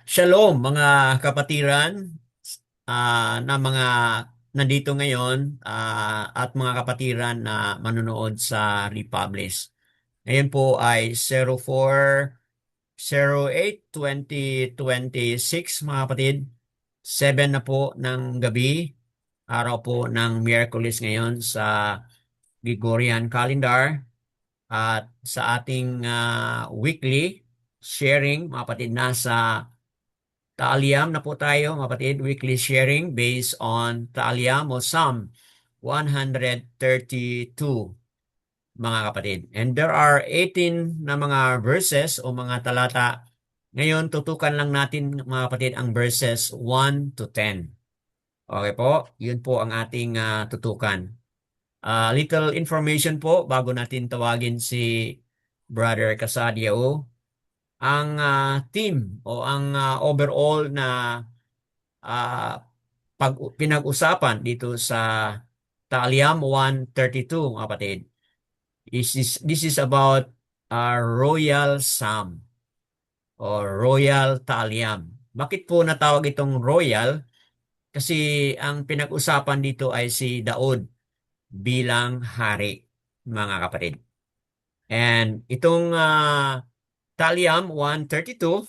Shalom mga kapatiran na mga nandito ngayon at mga kapatiran na manonood sa Republish. Ngayon po ay 04/08/2026 mga kapatid. 7 na po ng gabi, araw po ng Miyerkules ngayon sa Gregorian calendar at sa ating weekly sharing mga kapatid nasa Taaliam na po tayo, mga kapatid. Weekly sharing based on Taaliam o Psalm 132, mga kapatid. And there are 18 na mga verses o mga talata. Ngayon, tutukan lang natin, mga kapatid, ang verses 1 to 10. Okay po? Yun po ang ating tutukan. Little information po bago natin tawagin si Brother Casadio. Ang team o ang overall na ah, pinag-usapan dito sa Taaliam 132, mga kapatid. This is about Royal Psalm o Royal Taaliam. Bakit po natawag itong Royal? Kasi ang pinag-usapan dito ay si Daud bilang hari, mga kapatid. And itong Taaliam 132,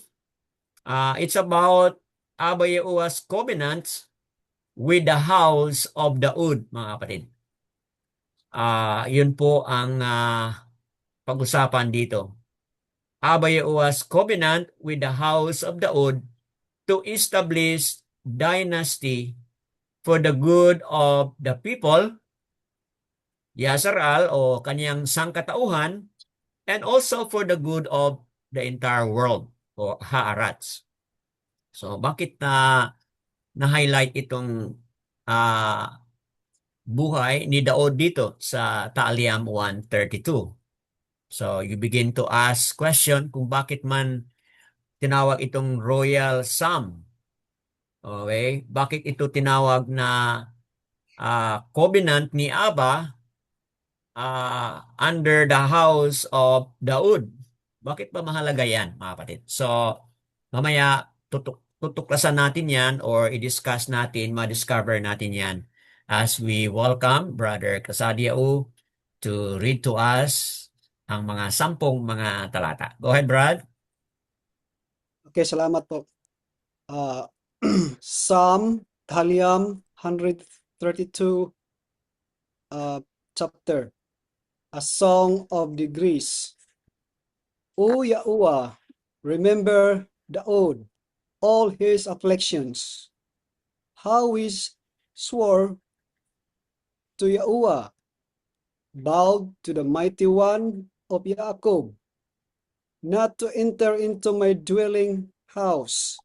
it's about Abba Yehuwah's covenant with the house of Daud, mga kapatid. Yun po ang pag-usapan dito. Abba Yehuwah's covenant with the house of Daud to establish dynasty for the good of the people, Yasharal o kaniyang sangkatauhan, and also for the good of the entire world o Haaretz. So bakit na-highlight itong ah, buhay ni Daud dito sa Taaliam 132? So you begin to ask question kung bakit man tinawag itong Royal Psalm. Okay? Bakit ito tinawag na covenant ni Abba under the house of Daud? Bakit ba mahalaga yan, mga kapatid? So, mamaya tutuklasan natin yan or i-discuss natin, ma-discover natin yan as we welcome Brother Casadiao to read to us ang mga 10 mga talata. Go ahead, Brad. Okay, salamat po. Uh, Psalm Taaliam 132 chapter, A Song of Degrees. O Yahuwah, remember Daud, all his afflictions. How he swore to Yahuwah, bowed to the mighty one of Jacob, not to enter into my dwelling house,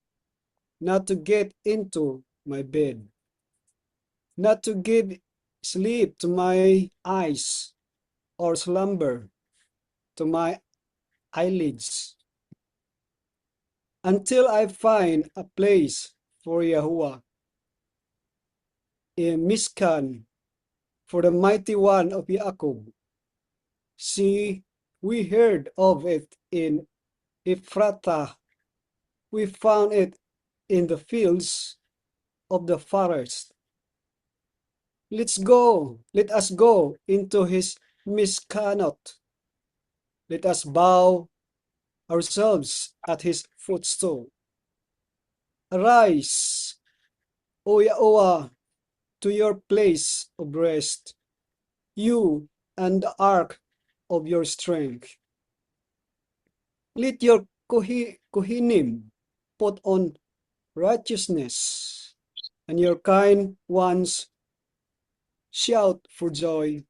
not to get into my bed, not to give sleep to my eyes, or slumber to my eyelids, until I find a place for Yahuwah, a Mishkan for the mighty one of Jacob. See, we heard of it in Ephrathah, we found it in the fields of the forest. Let us go into his Mishkanot. Let us bow ourselves at his footstool. Arise, O Yahuwah, to your place of rest, you and the ark of your strength. Let your Kohinim put on righteousness, and your kind ones shout for joy.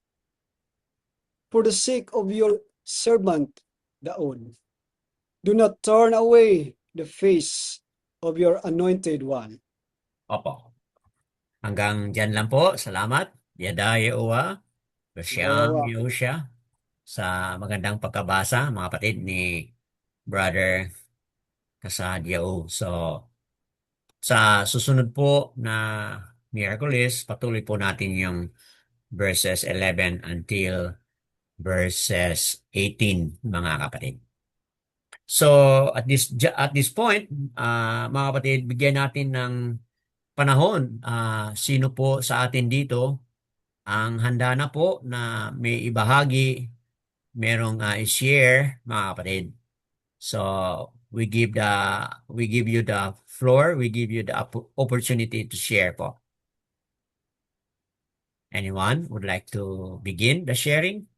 For the sake of your servant Daud, do not turn away the face of your anointed one. Opo. Hanggang dyan lang po. Salamat. Yada Yehowa. Basyang Yawa. Yehosha sa magandang pagkabasa, mga kapatid ni Brother Casadio. So, sa susunod po na Miyerkules, patuloy po natin yung verses 11 until verses 18, mga kapatid. So at this point, mga kapatid, bigyan natin ng panahon. Sino po sa atin dito ang handa na po na may ibahagi, merong i-share, mga kapatid. So we give you the floor, we give you the opportunity to share po. Anyone would like to begin the sharing?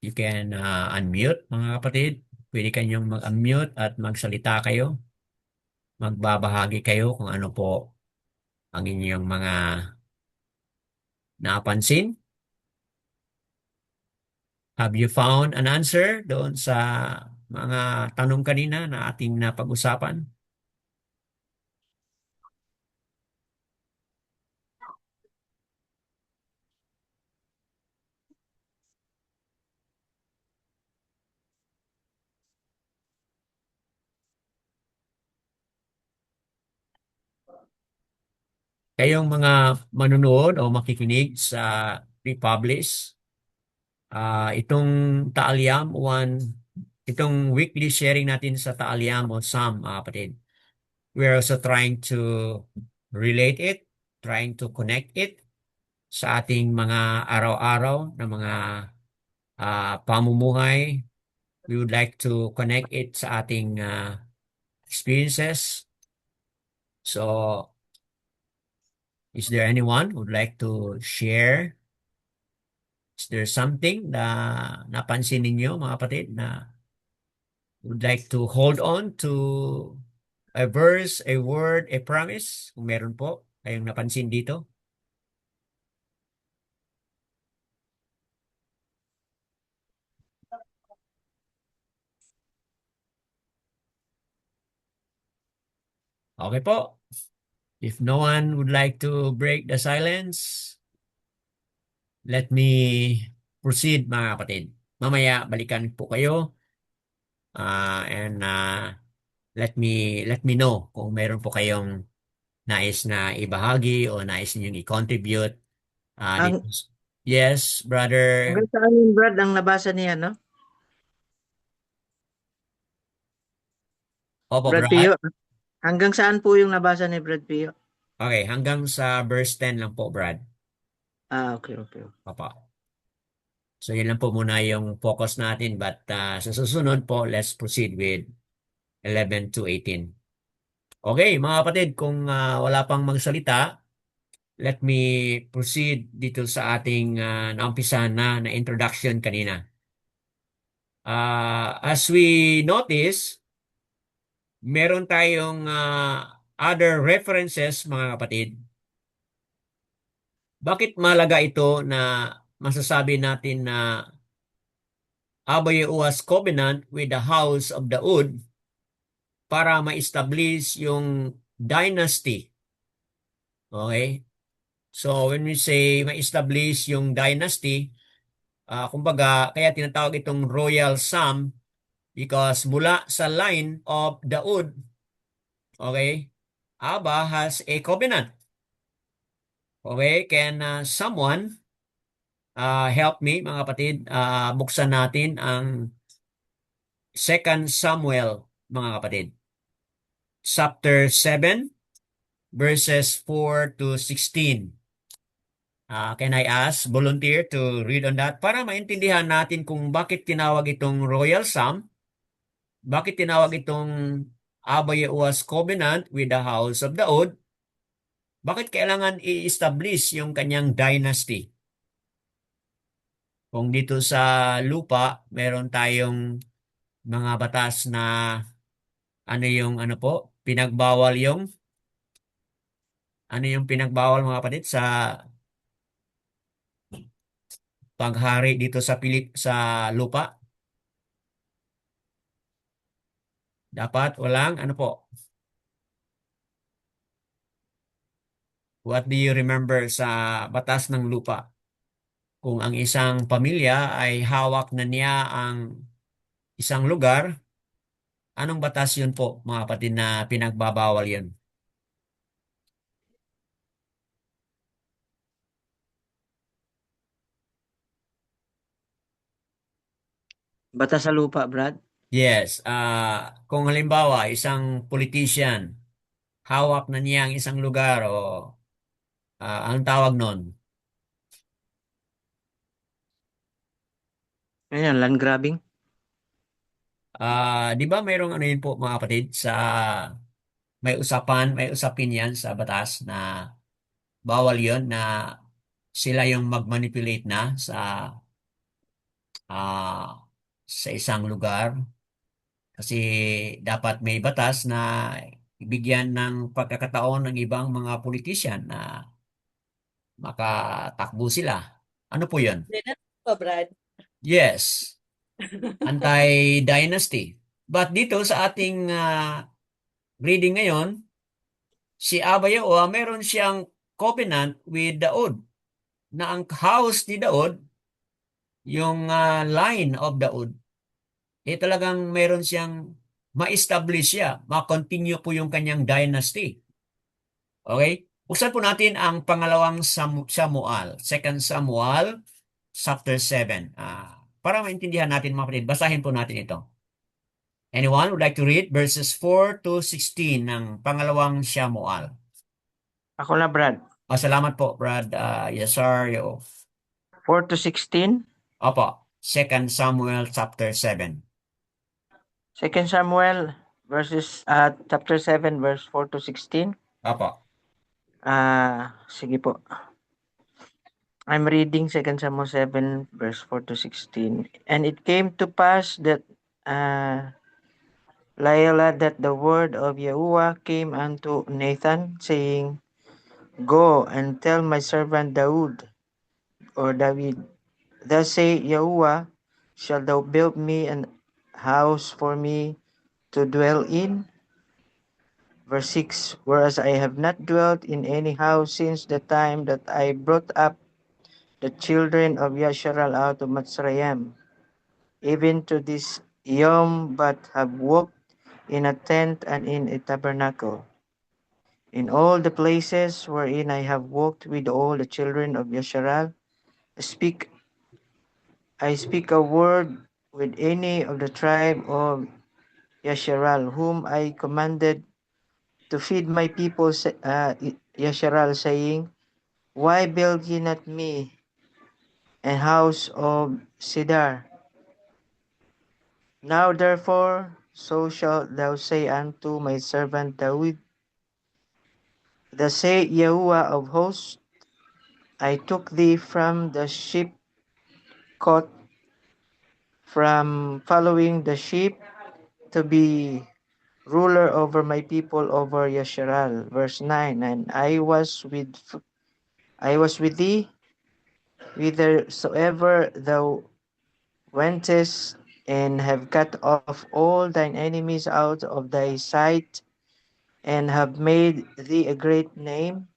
You can unmute, mga kapatid. Pwede kayong mag-unmute at magsalita kayo. Magbabahagi kayo kung ano po ang inyong mga napansin. Have you found an answer doon sa mga tanong kanina na ating napag-usapan? Kayong mga manunood o makikinig sa Republish, itong Taaliam 1, itong weekly sharing natin sa Taaliam o Psalm, mga kapatid. We're also trying to relate it, trying to connect it sa ating mga araw-araw na mga pamumuhay. We would like to connect it sa ating experiences. So, is there anyone who would like to share? Is there something na napansin ninyo, mga kapatid, na would like to hold on to a verse, a word, a promise? Kung meron po kayong napansin dito. Okay po. If no one would like to break the silence, let me proceed, mga kapatid. Mamaya balikan po kayo and let me know kung meron po kayong nais na ibahagi o nais ninyong i-contribute dito. Ang Yes, brother. hanggang saan yun, Brad, ang nabasa niya, no? Opo, Brad Brad. Pio. Hanggang saan po yung nabasa ni Brad Pio? Okay, hanggang sa verse 10 lang po, Brad. Okay, okay. Opo. So, yun lang po muna yung focus natin. But sa susunod po, let's proceed with 11 to 18. Okay, mga kapatid, kung wala pang magsalita, let me proceed dito sa ating naumpisahan na introduction kanina. As we notice, meron tayong other references, mga kapatid. Bakit malaga ito na masasabi natin na Abay was covenant with the house of Daud para ma-establish yung dynasty? Okay? So when we say ma-establish yung dynasty, kumbaga kaya tinatawag itong royal psalm because mula sa line of Daud, okay, Abba has a covenant. Okay, can someone help me, mga kapatid, buksan natin ang 2 Samuel, mga kapatid. Chapter 7, verses 4 to 16. Can I ask volunteer to read on that para maintindihan natin kung bakit tinawag itong Royal Psalm, bakit tinawag itong Abba Yehuwah's Covenant with the House of Daud, bakit kailangan i-establish yung kanyang dynasty. Kung dito sa lupa, meron tayong mga batas na pinagbawal pinagbawal, mga kapatid, sa paghari dito sa lupa. Dapat walang what do you remember sa batas ng lupa? Kung ang isang pamilya ay hawak na niya ang isang lugar, anong batas yun po, mga kapatid, na pinagbabawal yun? Batas sa lupa, Brad. Yes, kung halimbawa isang politician, hawak na niya ang isang lugar o anong tawag nun? Ayan, land grabbing. Di ba mayroong ano yun po mga kapatid sa may usapin yan sa batas na bawal yon na sila yung mag-manipulate na ah, sa isang lugar kasi dapat may batas na ibigyan ng pagkakataon ng ibang mga politician na makatakbo sila. Ano po yun? Then, ano pa, Brad? Yes, anti-dynasty. But dito sa ating reading ngayon, si Abba Yahuwah, meron siyang covenant with Daud na ang house ni Daud, yung line of Daud, talagang meron siyang ma-establish siya, ma-continue po yung kanyang dynasty. Okay? Buksan po natin ang pangalawang Samuel, Second Samuel, chapter 7. Para maintindihan natin mga kapatid, basahin po natin ito. Anyone would like to read verses 4 to 16 ng pangalawang Samuel? Ako na, Brad. Salamat po, Brad. Yes, sir. 4 to 16. Opo, Second Samuel chapter 7. 2 Samuel chapter 7 verse 4 to 16. Opo. Sige po. I'm reading 2 Samuel 7 verse 4 to 16. And it came to pass that Laila, that the word of Yahuwah came unto Nathan, saying, Go and tell my servant David, thus say Yahuwah, shalt thou build me an house for me to dwell in? Verse 6, whereas I have not dwelt in any house since the time that I brought up the children of Yasharal out of Mitzrayim, even to this yom, but have walked in a tent and in a tabernacle. In all the places wherein I have walked with all the children of Yasharal, I speak a word with any of the tribe of Yasharal, whom I commanded to feed my people, Yasharal, saying, Why build ye not me an house of cedar? Now therefore, so shalt thou say unto my servant David, Thus say Yahuwah of hosts, I took thee from the sheepcote, from following the sheep, to be ruler over my people, over Yasharal. Verse 9, and I was with thee whithersoever thou wentest, and have cut off all thine enemies out of thy sight, and have made thee a great name,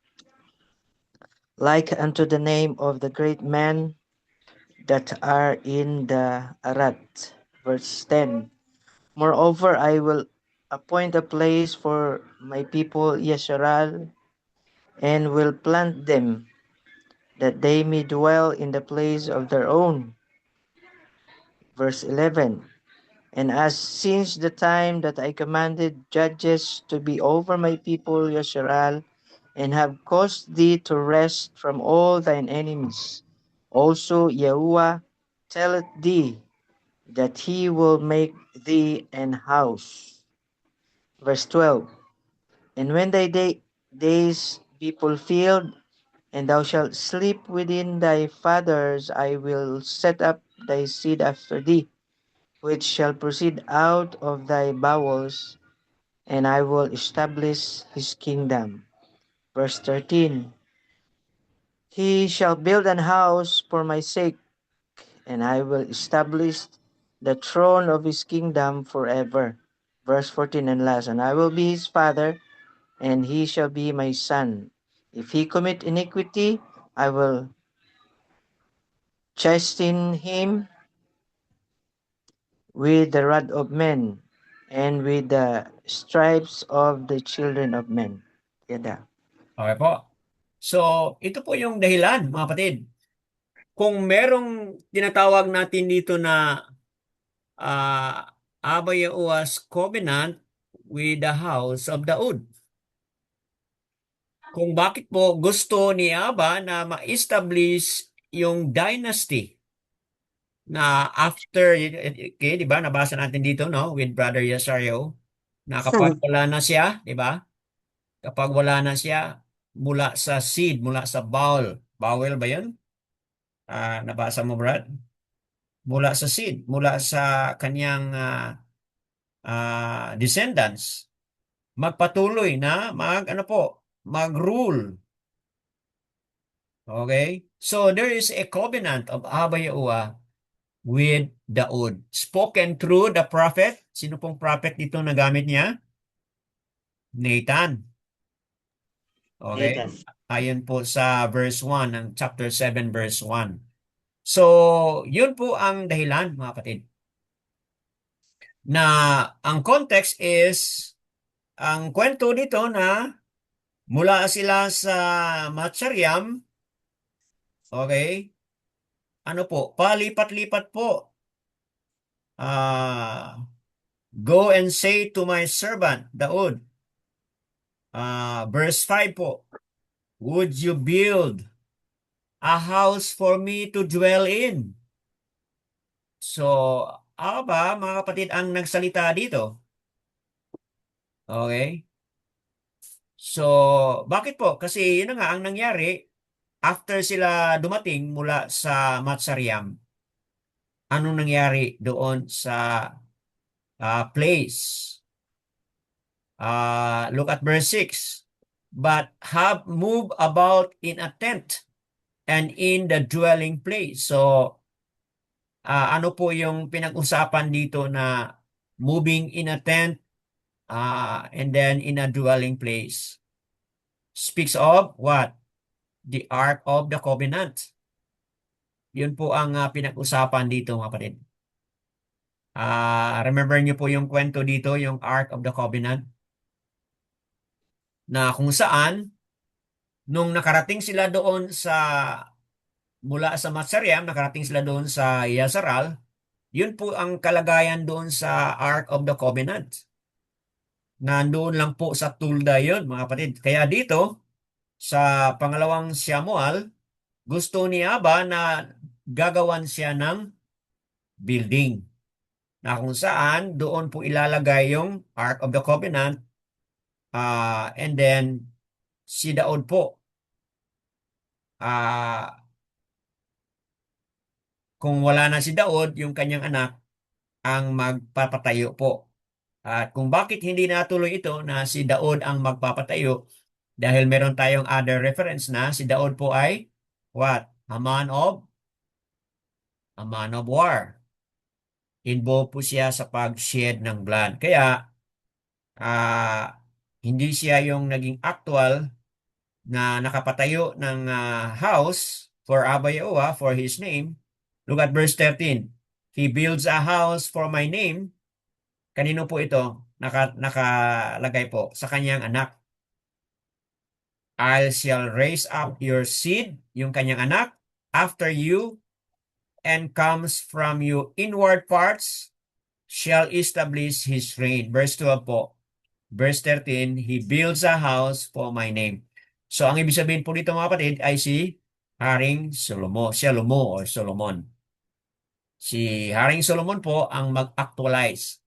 like unto the name of the great men that are in the Arat. Verse 10, moreover, I will appoint a place for my people Yasharal, and will plant them, that they may dwell in the place of their own. Verse 11, and as since the time that I commanded judges to be over my people Yasharal, and have caused thee to rest from all thine enemies, also Yahuwah telleth thee that he will make thee an house. Verse 12, and when thy days be fulfilled, and thou shalt sleep within thy fathers, I will set up thy seed after thee, which shall proceed out of thy bowels, and I will establish his kingdom. Verse 13, he shall build an house for my sake, and I will establish the throne of his kingdom forever. Verse 14 and last, and I will be his father, and he shall be my son. If he commit iniquity, I will chasten him with the rod of men, and with the stripes of the children of men. Yada. Okay po. So, ito po yung dahilan, mga kapatid. Kung merong tinatawag natin dito na Abba Yahuwah's covenant with the house of Daud. Kung bakit po gusto ni Abba na ma-establish yung dynasty na after, okay, di ba, nabasa natin dito, no, with Brother Yasario, na kapag wala na siya, di ba, kapag wala na siya, mula sa seed, mula sa bowel ba yun? Nabasa mo, Brad? Mula sa seed, mula sa kanyang descendants, magpatuloy na ano po, mag-rule. Okay? So there is a covenant of Abba Yahuwah with Daud. Spoken through the prophet. Sino pong prophet dito na gamit niya? Nathan. Okay? Nathan. Ayon po sa verse 1 ng chapter 7 verse 1. So, yun po ang dahilan, mga kapatid, na ang context is ang kwento dito na mula sila sa Matsaryam, okay, ano po, palipat-lipat po. Go and say to my servant, Daud, verse 5 po, would you build a house for me to dwell in? So, Aba, mga kapatid, ang nagsalita dito. Okay? So, bakit po? Kasi yun na nga ang nangyari after sila dumating mula sa Matsaryam. Anong nangyari doon sa place? Look at verse 6. But have moved about in a tent and in the dwelling place. So, ano po yung pinag-usapan dito na moving in a tent and then in a dwelling place? Speaks of what? The Ark of the Covenant. Yun po ang pinag-usapan dito, mga kapatid. Remember niyo po yung kwento dito, yung Ark of the Covenant, na kung saan nung nakarating sila doon mula sa Matsaryam, nakarating sila doon sa Yazaral, yun po ang kalagayan doon sa Ark of the Covenant. Nandoon lang po sa Tulda yun, mga kapatid. Kaya dito, sa pangalawang Samuel, gusto ni Aba na gagawan siya ng building na kung saan doon po ilalagay yung Ark of the Covenant, and then si Daud po, kung wala na si Daud, yung kanyang anak ang magpapatayo po. At kung bakit hindi natuloy ito na si Daud ang magpapatayo, dahil meron tayong other reference na si Daud po ay what? A man of war. Involved po siya sa pag-shed ng blood. Kaya hindi siya yung naging actual na nakapatayo ng house for Abba Yahuwah, for His name. Look at verse 13. He builds a house for my name. Kanino po ito? Nakalagay po sa kanyang anak. I shall raise up your seed, yung kanyang anak, after you, and comes from you inward parts, shall establish his reign. Verse 12 po. Verse 13, he builds a house for my name. So, ang ibig sabihin po dito, mga kapatid, ay si Haring Salomo or Solomon. Si Haring Solomon po ang mag-actualize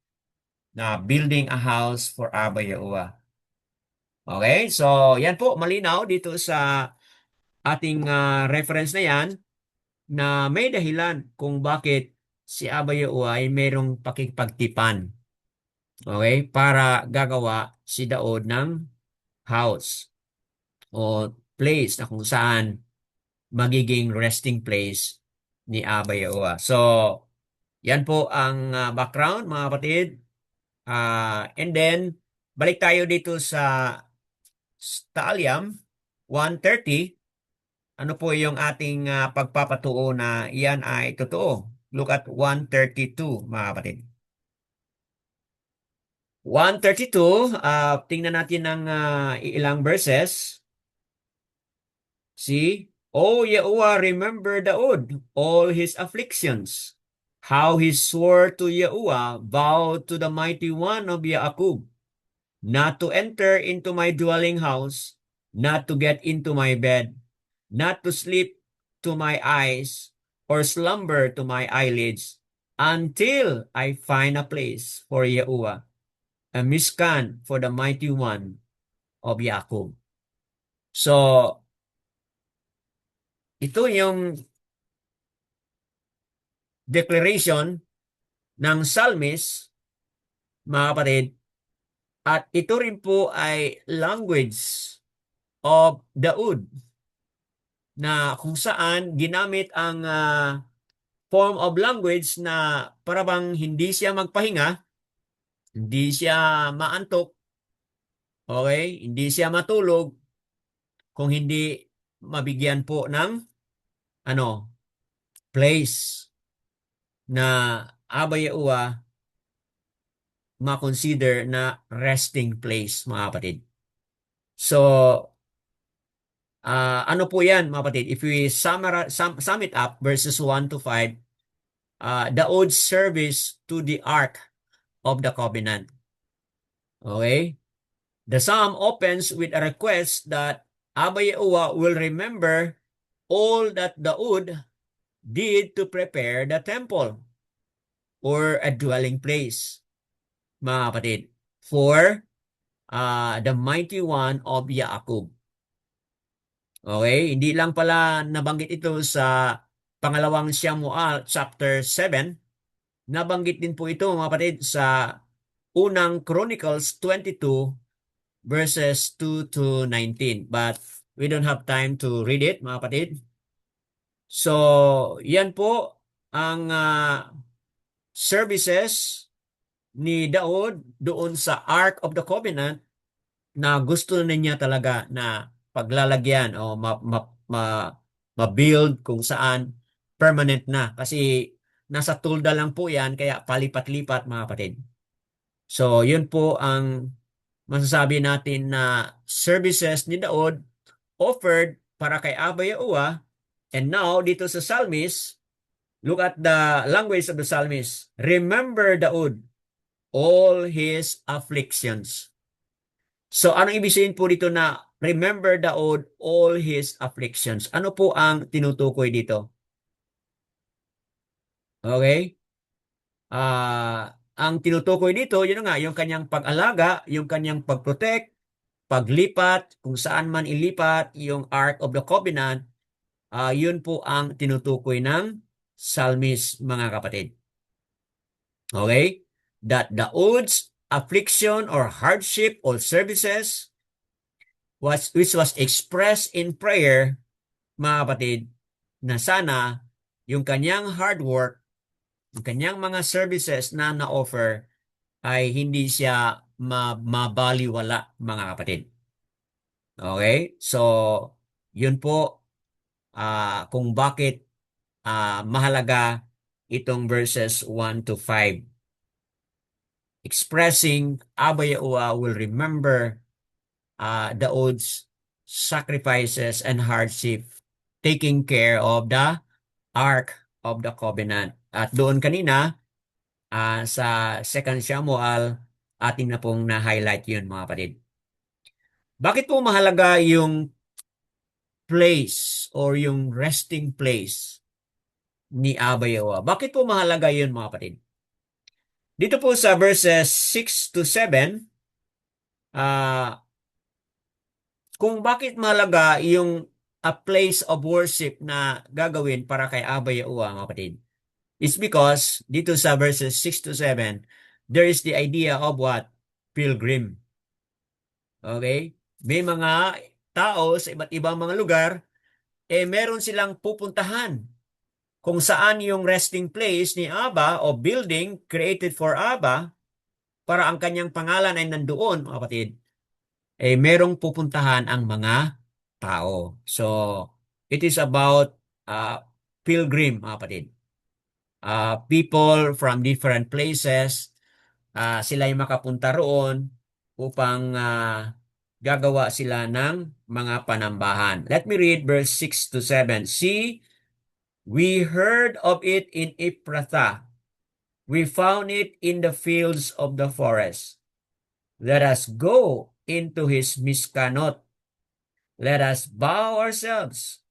na building a house for Abba Yahuwah. Okay, so yan po, malinaw dito sa ating reference na yan na may dahilan kung bakit si Abba Yahuwah ay mayroong pakikipagtipan. Okay, para gagawa si Daud ng house o place na kung saan magiging resting place ni Abba Yahuwah. So, yan po ang background, mga kapatid. And then, balik tayo dito sa Staliam 130. Ano po yung ating pagpapatuo na iyan ay totoo? Look at 132, mga kapatid. 132, tingnan natin ng ilang verses. See? Oh, Yahuwah, remember Daud, all his afflictions. how he swore to Yahuwah, vowed to the mighty one of Yaakov, not to enter into my dwelling house, not to get into my bed, not to sleep to my eyes, or slumber to my eyelids, until I find a place for Yahuwah, a miskan for the mighty one of Yaakov. So, ito yung declaration ng psalmist, mga kapatid, at ito rin po ay language of Daud na kung saan ginamit ang form of language na parabang hindi siya magpahinga, hindi siya maantok, okay? Hindi siya matulog kung hindi mabigyan po ng ano, place na Aba Yahuwah ma-consider na resting place, mga kapatid. So, ano po yan, mga kapatid? If we sum it up, verses 1 to 5, Daud's service to the Ark of the Covenant. Okay? The psalm opens with a request that Abba Yahuwah will remember all that Daud did to prepare the temple or a dwelling place, mga kapatid, for the mighty one of Yaakov. Okay? Hindi lang pala nabanggit ito sa pangalawang Samuel chapter 7. Nabanggit din po ito, mga kapatid, sa unang Chronicles 22 verses 2 to 19. But we don't have time to read it, mga kapatid. So, yan po ang services ni Daud doon sa Ark of the Covenant na gusto na niya talaga na paglalagyan o ma-build kung saan permanent na. Kasi nasa tulda lang po yan, kaya palipat-lipat, mga kapatid. So, yun po ang masasabi natin na services ni Daud offered para kay Abba Yahuwah. And now, dito sa psalmist, look at the language of the psalmist. Remember Daud all his afflictions. So, anong ibig sabihin po dito na remember Daud all his afflictions? Ano po ang tinutukoy dito? Okay? Ang tinutukoy dito, yun nga, yung kanyang pag-alaga, yung kanyang pag-protect, paglipat, kung saan man ilipat yung Ark of the Covenant, yun po ang tinutukoy ng psalmist, mga kapatid. Okay? That Daud's affliction or hardship or services which was expressed in prayer, mga kapatid, na sana yung kanyang hard work, yung kanyang mga services na na-offer ay hindi siya mabaliwala, mga kapatid. Okay? So, yun po kung bakit mahalaga itong verses 1 to 5. Expressing Abba Yahuwah will remember Daud's sacrifices and hardship taking care of the Ark of the Covenant. At doon kanina sa 2 Samuel, atin na pong na-highlight yun, mga kapatid. Bakit po mahalaga yung place or yung resting place ni Abba Yahuwah? Bakit po mahalaga yun, mga kapatid? Dito po sa verses 6 to 7, kung bakit mahalaga yung a place of worship na gagawin para kay Abba Yahuwah, mga kapatid. It's because dito sa verses 6 to 7, there is the idea of what? Pilgrim. Okay? May mga tao sa iba't ibang mga lugar, meron silang pupuntahan kung saan yung resting place ni Abba o building created for Abba para ang kanyang pangalan ay nandoon, mga kapatid. Merong pupuntahan ang mga tao. So, it is about pilgrim, mga kapatid. People from different places, sila yung makapunta roon upang gagawa sila ng mga panambahan. Let me read verse 6 to 7. See, we heard of it in Ephrathah, We found it in the fields of the forest. Let us go into his miskanot. Let us bow ourselves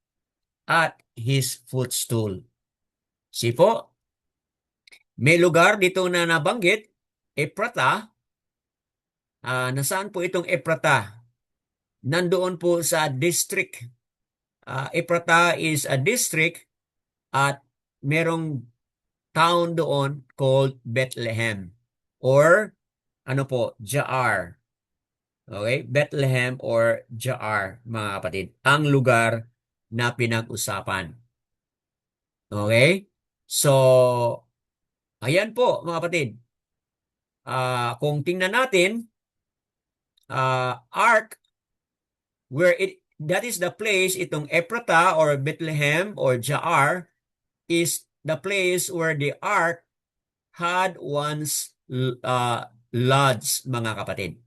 at his footstool. See po, may lugar dito na nabanggit, Ephrata. Nasaan po itong Ephrata? Nandoon po sa district. Ephrata is a district at merong town doon called Bethlehem or ano po, Jaar. Okay? Bethlehem or Jaar, mga kapatid. Ang lugar na pinag-usapan. Okay? So, ayan po, mga kapatid. Kung tingnan natin, Ark, that is the place, itong Ephrata or Bethlehem or Jaar, is the place where the Ark had once lodged, mga kapatid.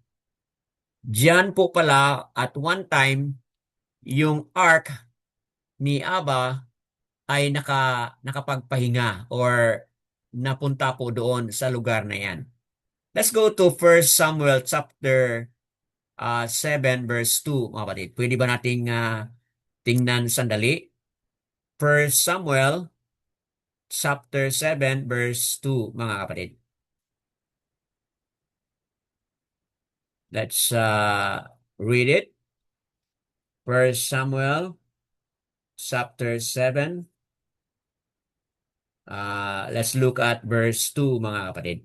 Diyan po pala at one time, yung Ark ni Abba ay nakapagpahinga or napunta po doon sa lugar na yan. Let's go to 1 Samuel chapter 7 verse 2, mga kapatid. Pwede ba nating tingnan sandali? 1 Samuel chapter 7 verse 2, mga kapatid. Let's read it. 1 Samuel chapter 7. Let's look at verse 2, mga kapatid.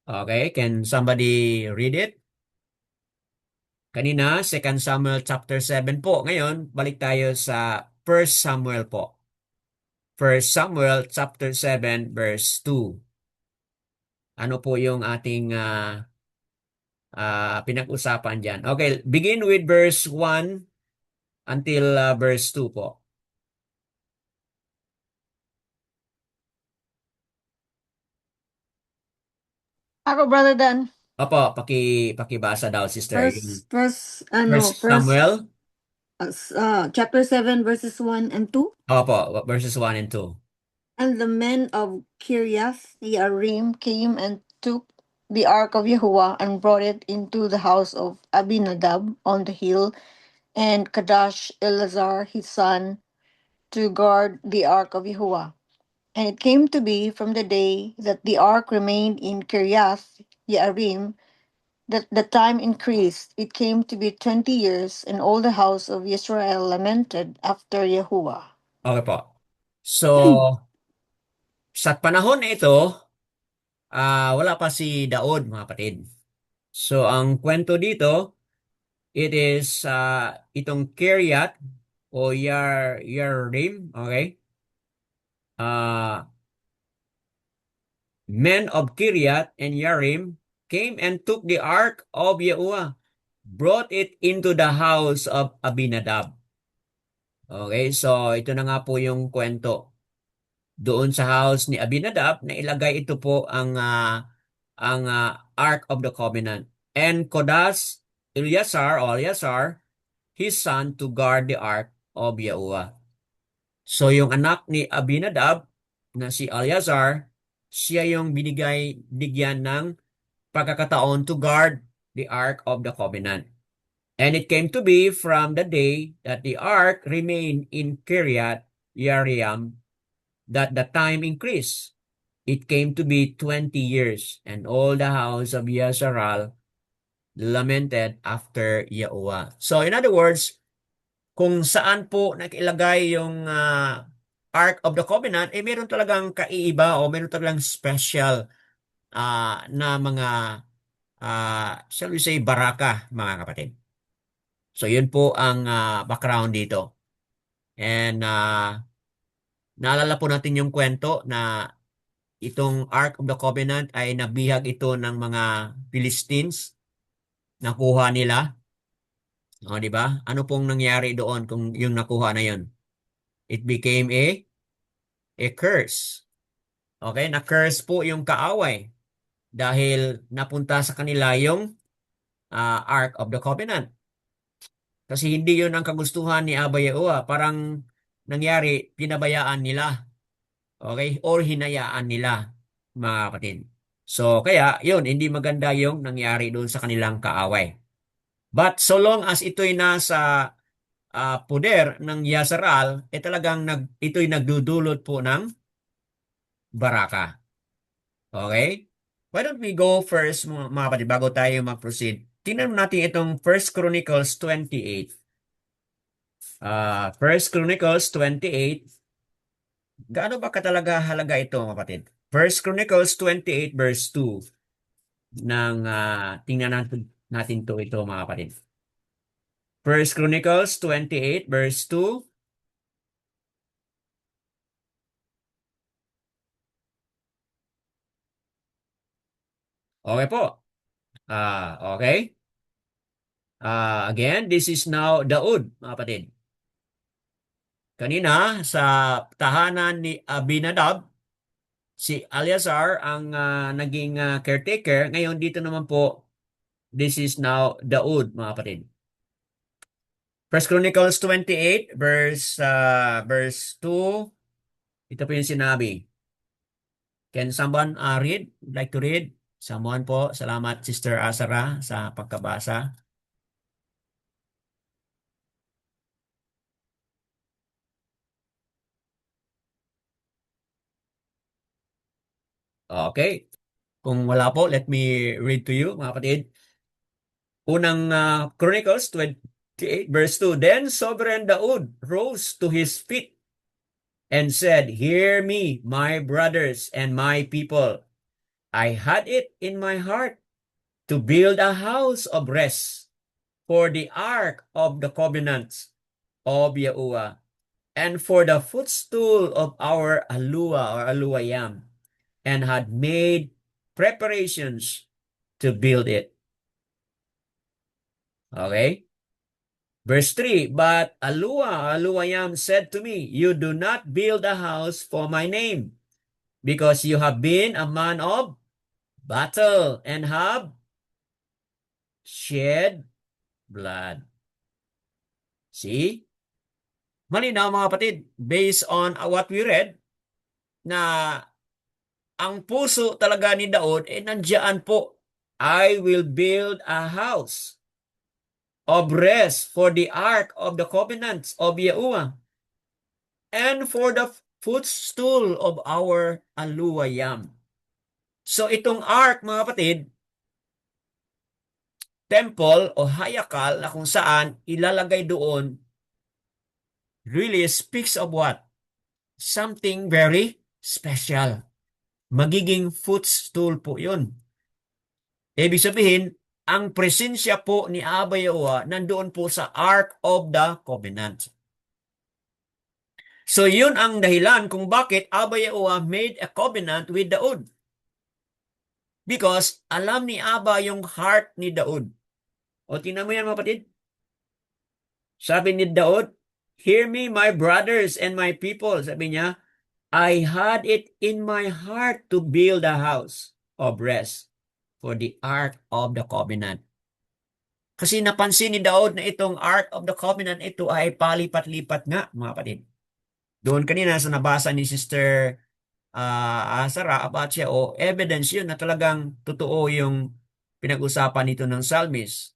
Okay, can somebody read it? Kanina, 2 Samuel chapter 7 po. Ngayon, balik tayo sa 1 Samuel po. 1 Samuel chapter 7 verse 2. Ano po yung ating pinag-usapan dyan? Okay, begin with verse 1 until verse 2 po. Ako, Brother Dan. Opo, pakibasa daw, sister. Yung First, 1 Samuel? chapter 7, verses 1 and 2. Opo, verses 1 and 2. And the men of Kiriath Yearim came and took the ark of Yahuwah and brought it into the house of Abinadab on the hill, and Kadash Eleazar his son to guard the ark of Yahuwah. And it came to be from the day that the ark remained in Kiriath Yearim that the time increased. It came to be 20 years, and all the house of Israel lamented after Yahuwah. Okay po. So, sa panahon na ito, wala pa si Daud, mga kapatid. So, ang kwento dito, it is itong Kiryat o Yearim, okay? Men of Kiryat and Yearim came and took the ark of Yahuwah, brought it into the house of Abinadab. Okay, so ito na nga po yung kwento. Doon sa house ni Abinadab, na ilagay ito po ang Ark of the Covenant. And Kodas Eleazar, his son, to guard the Ark of Yahuwah. So yung anak ni Abinadab na si Eleazar, siya yung bigyan ng pagkakataon to guard the Ark of the Covenant. And it came to be from the day that the ark remained in Kiryat Yearim that the time increased. It came to be 20 years, and all the house of Yasharal lamented after Yahuwah. So in other words, kung saan po nakilagay yung Ark of the Covenant, meron talagang kaiiba o meron talagang special na mga, shall we say, baraka, mga kapatid. So yun po ang background dito. And naalala po natin yung kwento na itong Ark of the Covenant ay nabihag ito ng mga Philistines. Nakuha nila. O, di ba? Ano pong nangyari doon kung yung nakuha na yun? It became a curse. Okay? Na-curse po yung kaaway dahil napunta sa kanila yung Ark of the Covenant. Kasi hindi yun ang kagustuhan ni Abba Yehoah. Parang nangyari, pinabayaan nila. Okay? Or hinayaan nila, mga kapatid. So, kaya, yun, hindi maganda yung nangyari doon sa kanilang kaaway. But so long as ito'y nasa poder ng Yasaral, talagang ito'y nagdudulot po ng baraka. Okay? Why don't we go first, mga kapatid, bago tayo mag-proceed. Tingnan natin itong 1 Chronicles 28. 1 Chronicles 28. Gaano ba katalaga halaga ito, mga kapatid? 1 Chronicles 28 verse 2 tingnan natin ito, mga kapatid. 1 Chronicles 28 verse 2. Okay po. Okay. Again, this is now Daud, mga kapatid. Kanina, sa tahanan ni Abinadab, si Eleazar ang naging caretaker. Ngayon, dito naman po, this is now Daud, mga kapatid. 1 Chronicles 28, verse 2. Ito po yung sinabi. Can someone read? Would like to read? Someone po. Salamat, Sister Asara, sa pagkabasa. Okay. Kung wala po, let me read to you, mga kapatid. Unang Chronicles 28 verse 2. Then Sovereign Daud rose to his feet and said, Hear me, my brothers and my people. I had it in my heart to build a house of rest for the ark of the covenant of Yahuwah and for the footstool of our Alua or Aluayam, and had made preparations to build it. Okay? Verse 3, But Aluayam said to me, You do not build a house for my name, because you have been a man of battle and have shed blood. See? Malinaw, mga kapatid, based on what we read, na ang puso talaga ni Daud, nandiyan po, I will build a house of rest for the ark of the covenants of Yahuwah and for the footstool of our Aluayam. So itong ark, mga kapatid, temple o hayakal na kung saan ilalagay doon really speaks of what? Something very special. Magiging footstool po yun. Ibig sabihin, ang presensya po ni Abba Yahuwah nandoon po sa Ark of the Covenant. So yun ang dahilan kung bakit Abba Yahuwah made a covenant with Daud. Because alam ni Abba yung heart ni Daud. O tingnan mo yan, mga kapatid. Sabi ni Daud, Hear me, my brothers and my people. Sabi niya, I had it in my heart to build a house of rest for the Ark of the Covenant. Kasi napansin ni Daud na itong Ark of the Covenant ito ay palipat-lipat nga, mga kapatid. Doon kanina sa nabasa ni Sister Asara about siya, evidence yun na talagang totoo yung pinag-usapan nito ng psalmist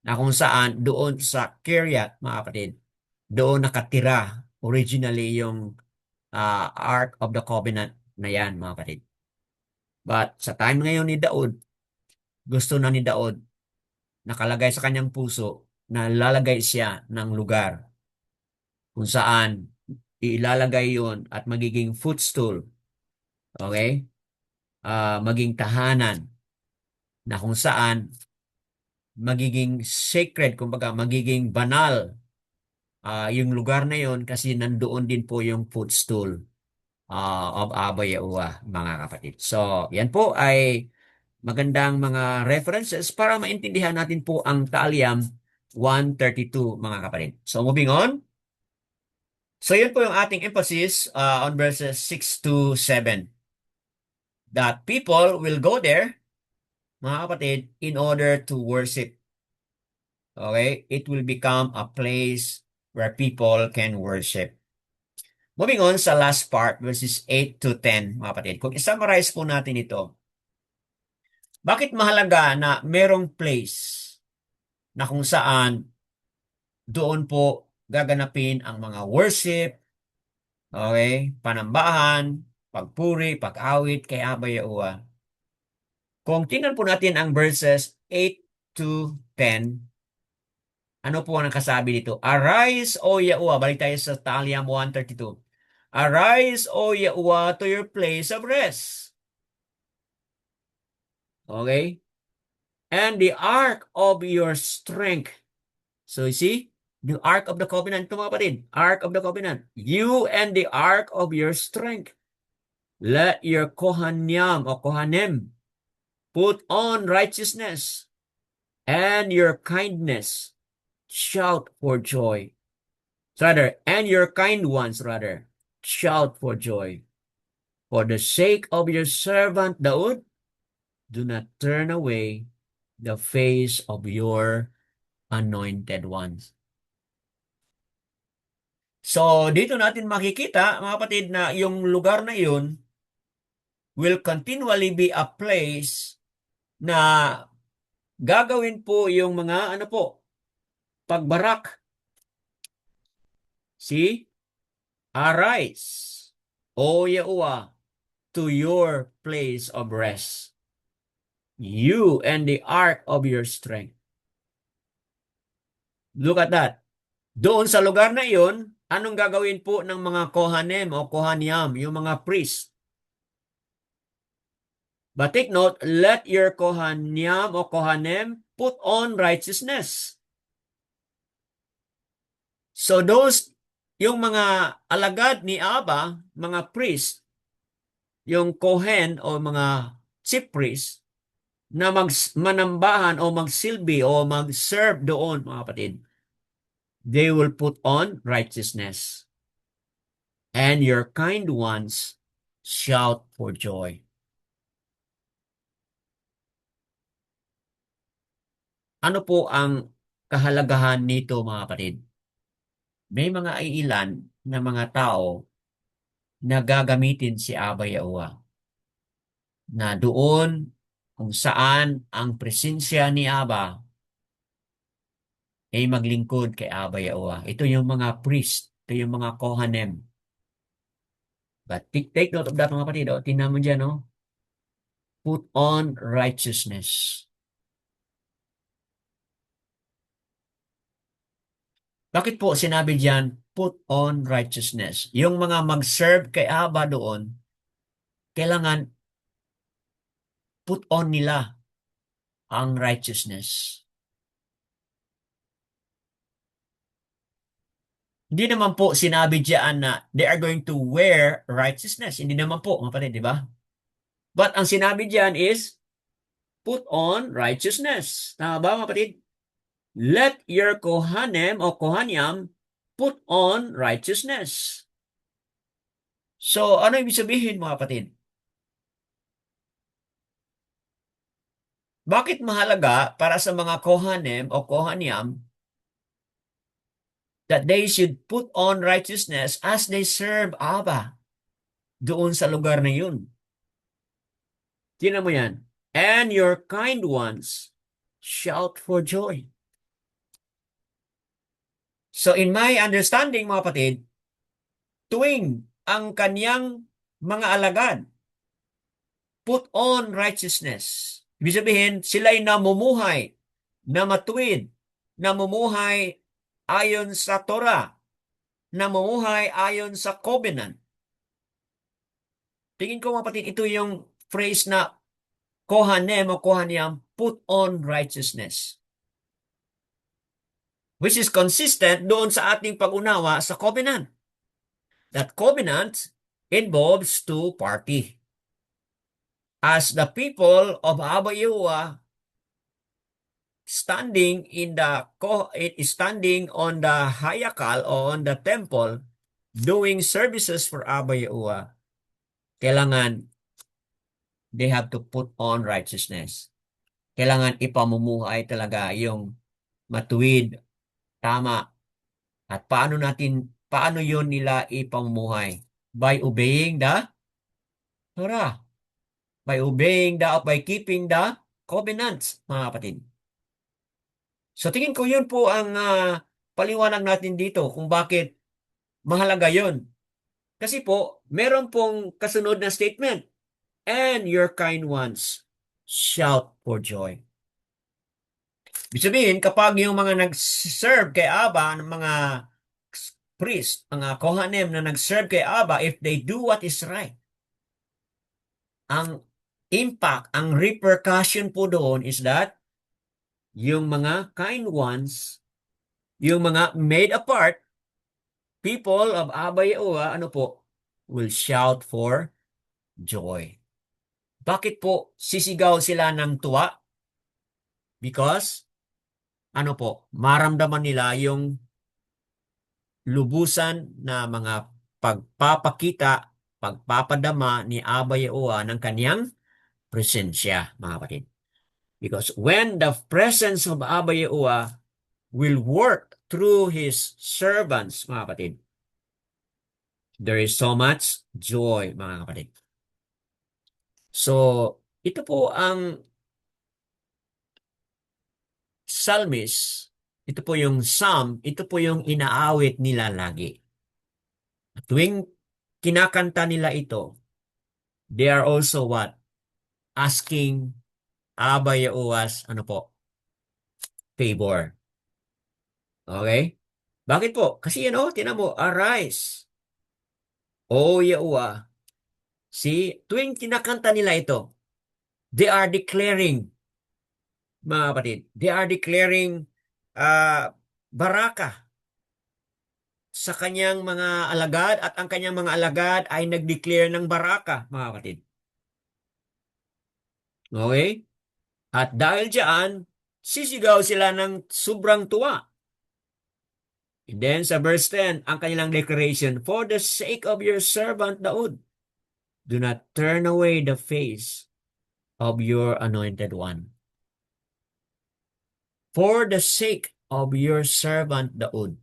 na kung saan doon sa Kiryat, mga kapatid, doon nakatira originally yung Ark of the Covenant na yan, mga kapatid. But sa time ngayon ni Daud, gusto na ni Daud nakalagay sa kanyang puso na lalagay siya ng lugar kung saan ilalagay yon at magiging footstool. Okay? Maging tahanan na kung saan magiging sacred, kumbaga magiging banal yung lugar na yon kasi nandoon din po yung footstool of Abba Yahuwah, mga kapatid. So, yan po ay magandang mga references para maintindihan natin po ang Taaliam 132, mga kapatid. So, moving on. So, yun po yung ating emphasis on verses 6 to 7. That people will go there, mga kapatid, in order to worship. Okay? It will become a place where people can worship. Moving on sa last part, verses 8 to 10, mga kapatid. Kung i-summarize po natin ito, bakit mahalaga na merong place na kung saan doon po gaganapin ang mga worship, okay, panambahan, pagpuri, pag-awit kay Abba Yahuwah. Kung tingnan po natin ang verses 8 to 10, ano po ang nakasabi dito? Arise, O Yahuwah. Balik tayo sa Talyam 132. Arise, O Yahuwah, to your place of rest. Okay? And the ark of your strength. So you see, the ark of the covenant, ito mga kapatid. Ark of the covenant. You and the ark of your strength. Let your Kohanyam o Kohanim put on righteousness, and your kindness shout for joy. Rather, and your kind ones, rather, shout for joy. For the sake of your servant Daud, do not turn away the face of your anointed ones. So, dito natin makikita, mga kapatid, na yung lugar na yun will continually be a place na gagawin po yung mga, ano po, pagbarak. See? Arise, O Yahuwah, to your place of rest, you and the ark of your strength. Look at that. Doon sa lugar na iyon, anong gagawin po ng mga Kohanim o Kohaniam, yung mga priest? But take note, let your Kohaniam o Kohanim put on righteousness. So those, yung mga alagad ni Abba, mga priest, yung Kohen o mga chief priest, na manambahan o magsilbi o mag-serve doon, mga kapatid, they will put on righteousness. And your kind ones shout for joy. Ano po ang kahalagahan nito, mga kapatid? May mga ilan na mga tao na gagamitin si Abba Yahuwah na doon kung saan ang presensya ni Abba ay maglingkod kay Abba Yahuwah. Ito yung mga priest, ito yung mga Kohanim. But take note of that, mga kapatid. O, tingnan mo dyan, no? Put on righteousness. Bakit po sinabi diyan, put on righteousness? Yung mga mag-serve kay Abba doon, kailangan put on nila ang righteousness. Hindi naman po sinabi diyan na they are going to wear righteousness. Hindi naman po, mga kapatid, di ba? But ang sinabi diyan is, put on righteousness. Tama ba, mga kapatid? Let your Kohanim o Kohaniam put on righteousness. So, ano ibig sabihin, mga kapatid? Bakit mahalaga para sa mga Kohanim o Kohaniam that they should put on righteousness as they serve Abba doon sa lugar na yun? Tingnan mo yan. And your kind ones shout for joy. So in my understanding, mga kapatid, tuwing ang kanyang mga alagad put on righteousness, ibig sabihin, sila'y namumuhay na matuwid, namumuhay ayon sa Torah, namumuhay ayon sa covenant. Tingin ko, mga kapatid, ito yung phrase na Kohanim o Kohaniam, put on righteousness, which is consistent doon sa ating pag-unawa sa covenant. That covenant involves two parties. As the people of Abba Yahuwah standing on the hayakal o on the temple doing services for Abba Yahuwah, kailangan they have to put on righteousness. Kailangan ipamumuhay talaga yung matuwid, tama. At paano natin paano yun nila ipamumuhay? By obeying the Torah. By keeping the covenants, mga kapatid. So tingin ko yun po ang paliwanag natin dito kung bakit mahalaga yun. Kasi po, meron pong kasunod na statement, and your kind ones shout for joy. Ibig sabihin, kapag yung mga nag-serve kay Abba, ng mga priest, mga kohanim na nag-serve kay Abba, if they do what is right, ang impact, ang repercussion po doon is that yung mga kind ones, yung mga made apart, people of Abba Yehoah, ano po, will shout for joy. Bakit po sisigaw sila ng tuwa? Because, ano po, maramdaman nila yung lubusan na mga pagpapakita, pagpapadama ni Abba Yehoah ng kaniyang presensya, mga kapatid. Because when the presence of Abba Yehoah will work through His servants, mga kapatid, there is so much joy, mga kapatid. So, ito po ang psalmist, ito po yung psalm, ito po yung inaawit nila lagi. Tuwing kinakanta nila ito, they are also what? Asking Abba Yahuwah's, ano po? Favor. Okay? Bakit po? Kasi tinan mo, arise. O Yahuwah. Tuwing kinakanta nila ito, they are declaring, mga kapatid, they are declaring baraka sa kanyang mga alagad at ang kanyang mga alagad ay nag-declare ng baraka, mga kapatid. Okay? At dahil diyan, sisigaw sila ng sobrang tuwa. And then sa verse 10, ang kanilang declaration, for the sake of your servant Daud, do not turn away the face of your anointed one. For the sake of your servant Daud.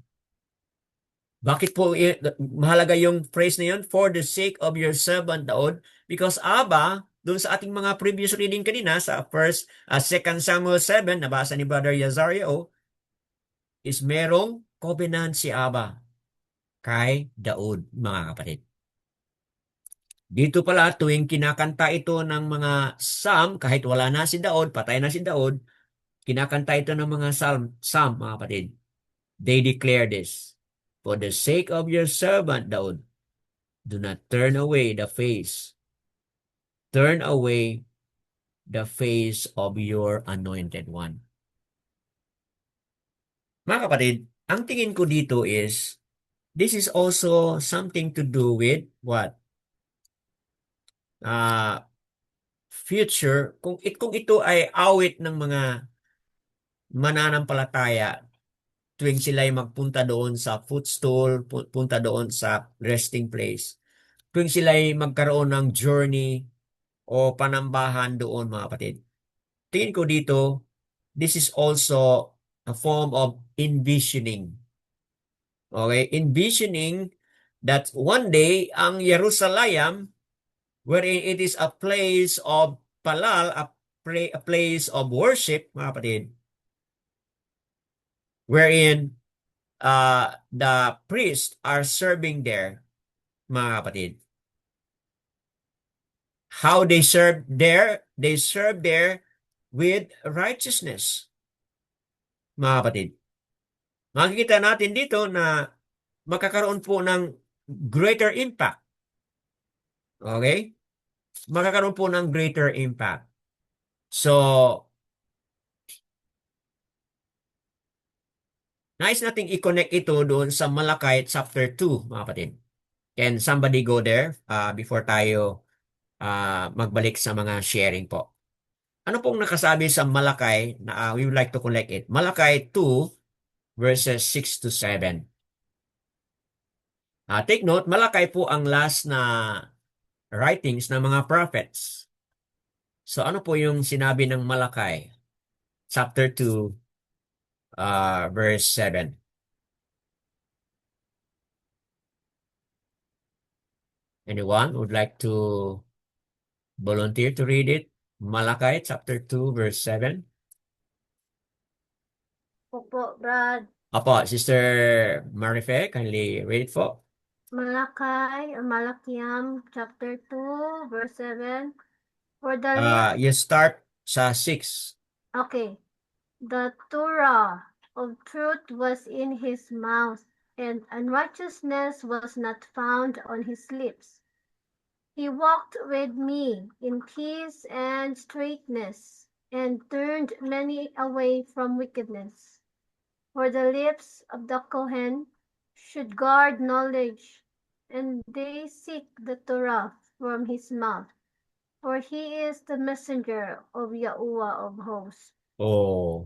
Bakit po mahalaga yung phrase na yun? For the sake of your servant Daud. Because Abba, doon sa ating mga previous reading kanina, sa 2 Samuel 7, nabasa ni Brother Yazario, is merong covenant si Abba kay Daud, mga kapatid. Dito pala, tuwing kinakanta ito ng mga psalm, kahit wala na si Daud, patay na si Daud, kinakanta ito ng mga psalm, mga kapatid. They declare this, for the sake of your servant Daud, do not turn away the face. Turn away the face of your anointed one. Mga kapatid, ang tingin ko dito is, this is also something to do with what? Future. Kung ito ay awit ng mga mananampalataya, tuwing sila ay magpunta doon sa footstool, punta doon sa resting place, tuwing sila ay magkaroon ng journey o panambahan doon, mga kapatid. Tingin ko dito, this is also a form of envisioning. Okay? Envisioning that one day, ang Jerusalem, wherein it is a place of palal, a place of worship, mga kapatid, wherein the priests are serving there, mga kapatid. How they serve there? They serve there with righteousness, mga kapatid. Makikita natin dito na makakaroon po ng greater impact. Okay? Makakaroon po ng greater impact. So, nais nating i-connect ito doon sa Malakay chapter 2, mga kapatid. Can somebody go there before tayo magbalik sa mga sharing po? Ano pong nakasabi sa Malakay na we would like to connect it? Malakay 2 verses 6 to 7. Take note, Malakay po ang last na writings ng mga prophets. So ano po yung sinabi ng Malakay? Chapter 2, verse 7. Anyone would like to volunteer to read it? Malachi chapter 2 verse 7. Opo, Brad. Apo, Sister Marife, kindly read it po. Malachiam chapter 2, verse 7. For the lips, You start sa 6. okay. The Torah of truth was in his mouth, and unrighteousness was not found on his lips. He walked with me in peace and straightness, and turned many away from wickedness. For the lips of the Kohen should guard knowledge, and they seek the Torah from his mouth. For he is the messenger of Yahuwah of hosts. Oh.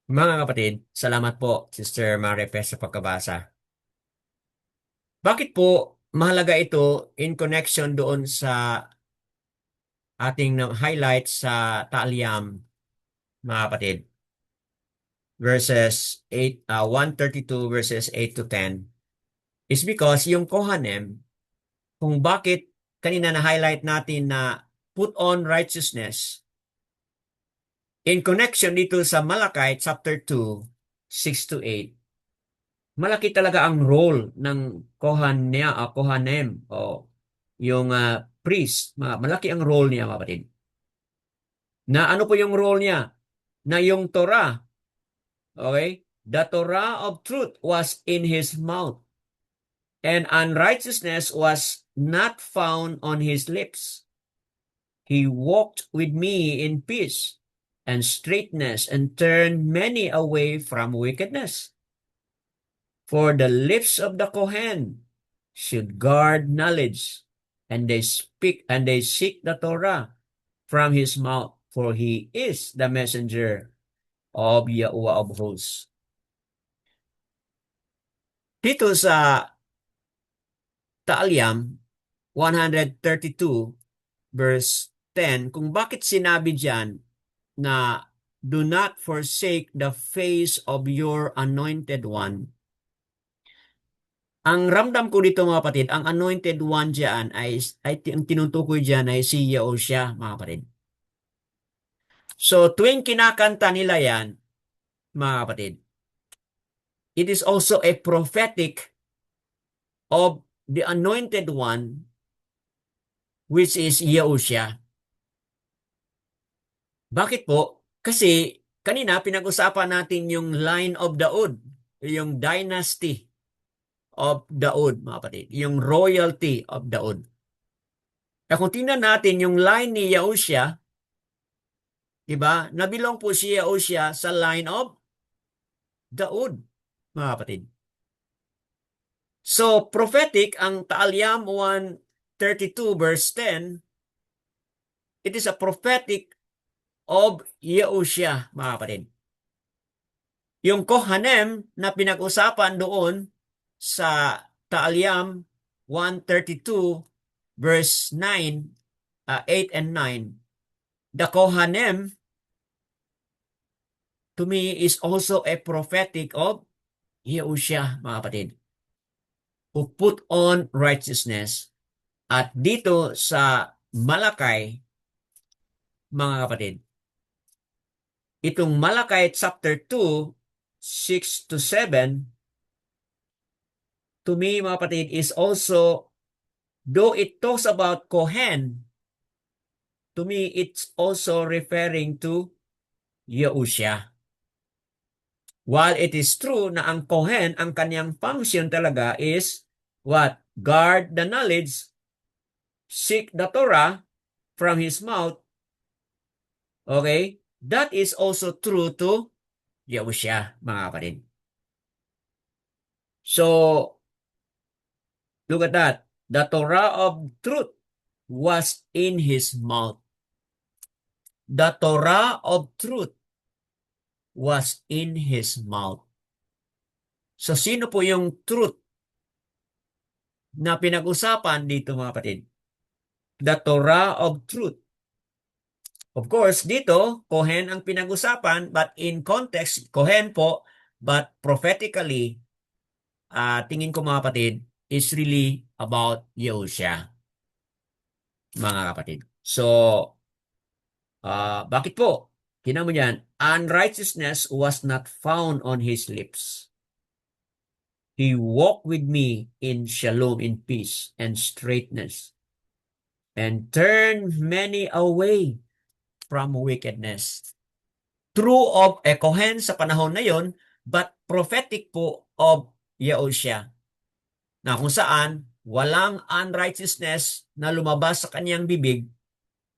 Mga kapatid, salamat po, Sister Marife, sa pagkabasa. Bakit po mahalaga ito in connection doon sa ating highlight sa Taaliam, mga kapatid? Verses 8, 132 verses 8 to 10 is because yung Kohanim, kung bakit kanina na-highlight natin na put on righteousness, in connection dito sa Malachi chapter 2, 6 to 8, malaki talaga ang role ng Kohanim o yung priest. Malaki ang role niya, mga kapatid. Na ano po yung role niya? Na yung Torah, okay? The Torah of truth was in his mouth, and unrighteousness was not found on his lips. He walked with me in peace and straightness, and turned many away from wickedness. For the lips of the Kohen should guard knowledge, and they seek the Torah from his mouth, for he is the messenger of Yahuwah of hosts. Dito sa Taaliam 132 verse 10, kung bakit sinabi diyan na do not forsake the face of your anointed one. Ang ramdam ko dito, mga kapatid, ang anointed one diyan ay ang tinutukoy diyan ay si Yahushua, mga kapatid. So tuwing kinakanta nila yan, mga kapatid, it is also a prophetic of the anointed one, which is Yahushua. Bakit po? Kasi kanina pinag-usapan natin yung line of Daud, yung dynasty of Daud, mga kapatid, yung royalty of Daud. Kaya kung tingnan natin yung line ni Yahushua, diba? Nabilong po si Yahushua sa line of Daud, mga kapatid. So, prophetic ang Taaliam 132 verse 10, it is a prophetic of Yahushua, mga kapatid. Yung Kohanim na pinag-usapan doon sa Taaliam 132 verse 9, 8 and 9, the Kohanim to me is also a prophetic of Yahushua, mga kapatid, who put on righteousness. At dito sa Malachi, mga kapatid, itong Malachi chapter 2, 6 to 7, to me, mga kapatid, is also, though it talks about Kohen, to me, it's also referring to Yahushua. While it is true na ang Kohen, ang kanyang function talaga is what? Guard the knowledge, seek the Torah from his mouth. Okay? That is also true to Yahushua, mga kapatid. So, look at that. The Torah of truth was in his mouth. The Torah of truth was in his mouth. So, sino po yung truth na pinag-usapan dito, mga kapatid? The Torah of truth. Of course, dito, Kohen ang pinag-usapan, but in context, Kohen po, but prophetically, tingin ko, mga kapatid, is really about Yehosha, mga kapatid. So, bakit po? Tingnan mo yan. Unrighteousness was not found on his lips. He walked with me in shalom, in peace and straightness, and turned many away from wickedness. True of Kohen sa panahon na yon, but prophetic po of Yehosha, na kung saan walang unrighteousness na lumabas sa kanyang bibig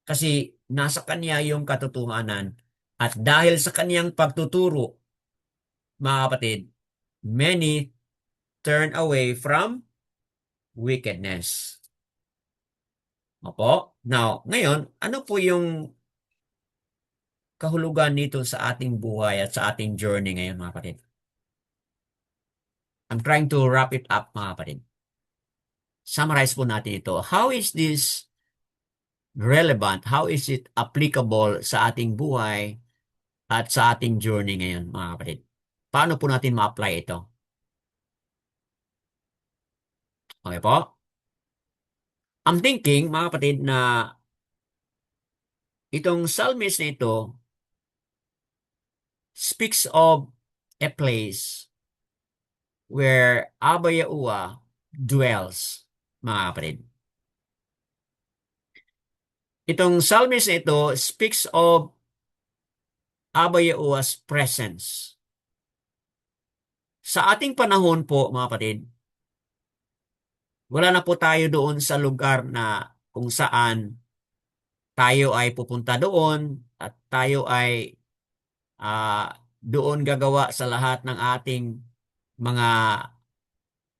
kasi nasa kanya yung katotohanan. At dahil sa kanyang pagtuturo, mga kapatid, many turn away from wickedness. Opo. Now, ngayon, ano po yung kahulugan nito sa ating buhay at sa ating journey ngayon, mga kapatid? I'm trying to wrap it up, mga kapatid. Summarize po natin ito. How is this relevant? How is it applicable sa ating buhay at sa ating journey ngayon, mga kapatid? Paano po natin ma-apply ito? Okay po? I'm thinking, mga kapatid, na itong psalmist na ito speaks of a place where Abba Yahuwah dwells, mga kapatid. Itong psalmist na ito speaks of Abba Yahuwah's presence. Sa ating panahon po, mga kapatid, wala na po tayo doon sa lugar na kung saan tayo ay pupunta doon at tayo ay doon gagawa sa lahat ng ating mga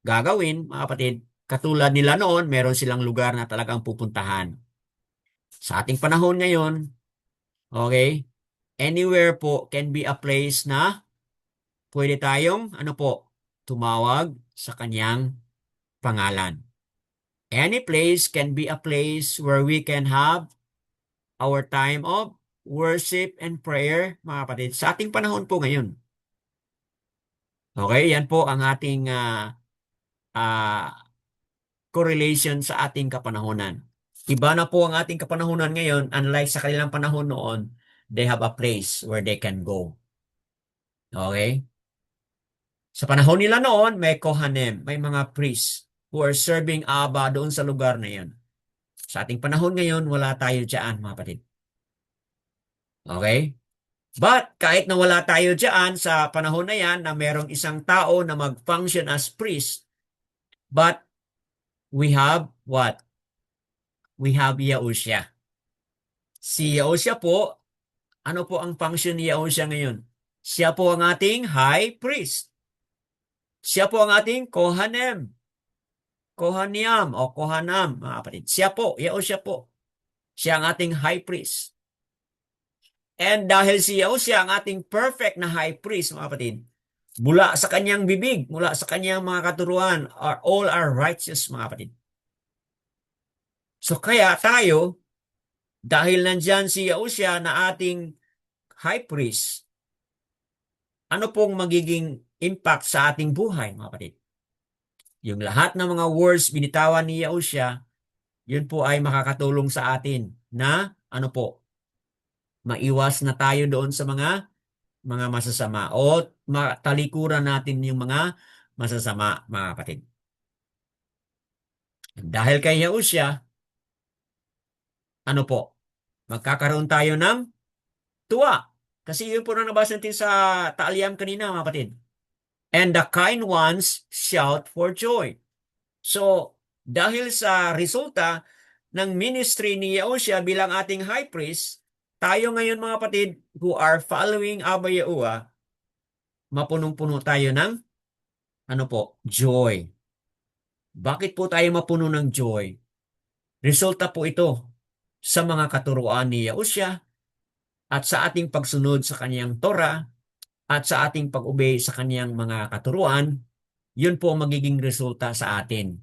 gagawin, mga kapatid. Katulad nila noon, meron silang lugar na talagang pupuntahan. Sa ating panahon ngayon, okay, anywhere po can be a place na pwede tayong, tumawag sa kanyang pangalan. Any place can be a place where we can have our time of worship and prayer, mga kapatid, sa ating panahon po ngayon. Okay, yan po ang ating correlation sa ating kapanahonan. Iba na po ang ating kapanahonan ngayon, unlike sa kanilang panahon noon, they have a place where they can go. Okay? Sa panahon nila noon, may kohanim, may mga priests who are serving Abba doon sa lugar na yun. Sa ating panahon ngayon, wala tayo dyan, mga kapatid. Okay? But kahit na wala tayo dyan sa panahon na yan na merong isang tao na mag-function as priest, but we have what? We have Yehosha. Si Yehosha po, ano po ang function ni Yehosha ngayon? Siya po ang ating high priest. Siya po ang ating kohanem. Kohaniam o kohanam, mga kapatid. Siya po, Yehosha po. Siya ang ating high priest. And dahil si Yehosha ang ating perfect na high priest, mga kapatid, mula sa kanyang bibig, mula sa kanyang mga katuruan, all are righteous, mga kapatid. So kaya tayo, dahil nandyan si Yehosha na ating high priest, ano pong magiging impact sa ating buhay, mga kapatid? Yung lahat ng mga words binitawan ni Yehosha, yun po ay makakatulong sa atin na, maiwas na tayo doon sa mga masasama o matalikuran natin yung mga masasama, mga kapatid. Dahil kay Yehosha, magkakaroon tayo ng tuwa. Kasi yun po na nabasa natin sa Taaliam kanina, mga kapatid. And the kind ones shout for joy. So, dahil sa resulta ng ministry ni Yehosha bilang ating high priest, tayo ngayon, mga kapatid, who are following Abba Yahuwah, mapunong-puno tayo ng joy. Bakit po tayo mapuno ng joy? Resulta po ito sa mga katuruan ni Yehosha at sa ating pagsunod sa kanyang Torah at sa ating pag-obey sa kanyang mga katuruan. Yun po ang magiging resulta sa atin.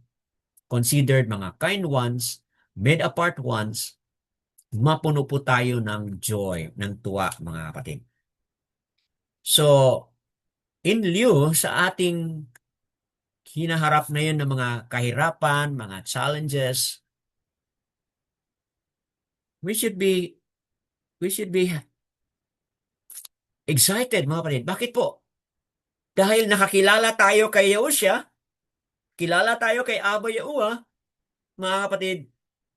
Considered mga kind ones, made apart ones, mapuno po tayo ng joy, ng tuwa, mga kapatid. So, in lieu sa ating hinaharap na yun ng mga kahirapan, mga challenges, we should be excited, mga kapatid. Bakit po? Dahil nakakilala tayo kay Yahusha, kilala tayo kay Abba Yahuwah, mga kapatid,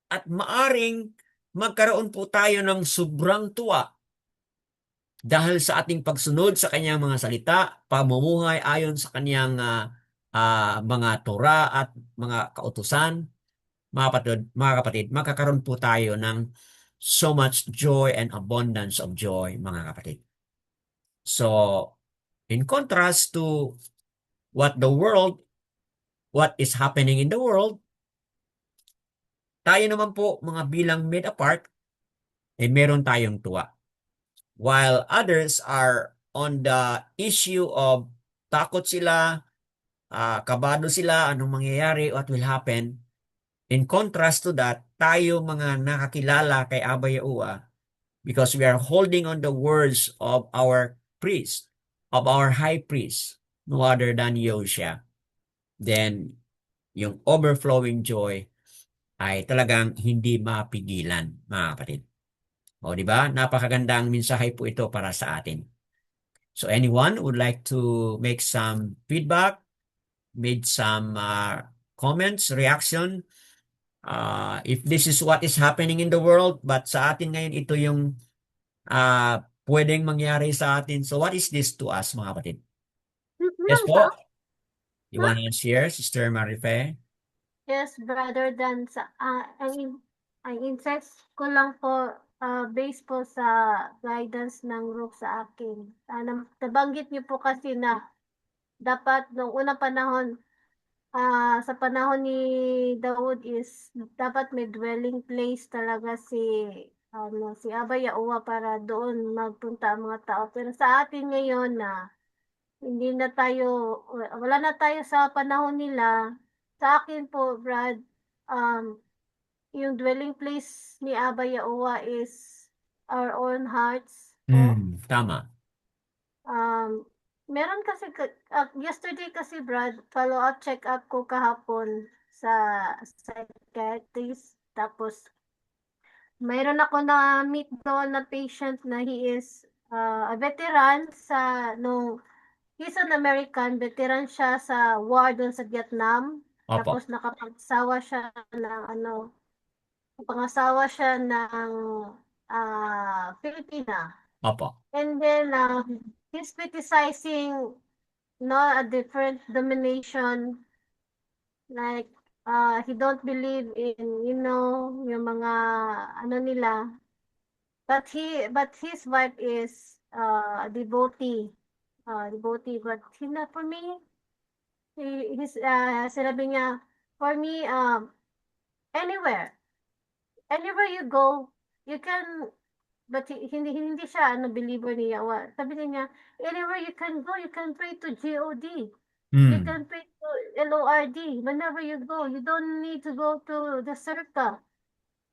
at maaring magkaroon po tayo ng sobrang tuwa dahil sa ating pagsunod sa kanyang mga salita, pamumuhay ayon sa kanyang mga Torah at mga kautusan, mga kapatid, magkakaroon po tayo ng so much joy and abundance of joy, mga kapatid. So, in contrast to what is happening in the world, tayo naman po, mga bilang made apart, meron tayong tuwa. While others are on the issue of takot sila, kabado sila, anong mangyayari, what will happen. In contrast to that, tayo mga nakakilala kay Abba Yahuwah, because we are holding on the words of our priest, of our high priest, no other than Yahushua, then yung overflowing joy ay talagang hindi mapigilan, mga kapatid. O, di ba? Napakagandang mensahe po ito para sa atin. So, anyone would like to make some feedback, made some comments, reaction, if this is what is happening in the world, but sa atin ngayon, ito yung pwedeng mangyari sa atin. So, what is this to us, mga kapatid? Yes po? You want to share, Sister Marife? Yes, Brother Dan, ang insights ko lang po, based po sa guidance ng Rook sa akin. Nabanggit niyo po kasi na dapat nung unang panahon, sa panahon ni Daud is dapat may dwelling place talaga si Abba Yahuwah para doon magpunta ang mga tao. Pero sa atin ngayon na hindi na tayo, wala na tayo sa panahon nila. Sa akin po, Brad, yung dwelling place ni Abba Yahuwah is our own hearts po. Tama. Meron kasi, yesterday kasi, Brad, follow-up check-up ko kahapon sa psychiatrist. Tapos, mayroon ako na meet doon na patient na he is a veteran he's an American, veteran siya sa war doon sa Vietnam. Opo. Tapos nakapagsawa siya ng Filipina. Opo. And then he's criticizing a different domination, like he don't believe in yung mga nila, but his wife is a devotee, but for me, sinabi niya, for me, anywhere you go, you can, but hindi siya believer ni Yahweh. Sabi niya, anywhere you can go, you can pray to God. You can pray to Lord. Whenever you go, you don't need to go to the circle.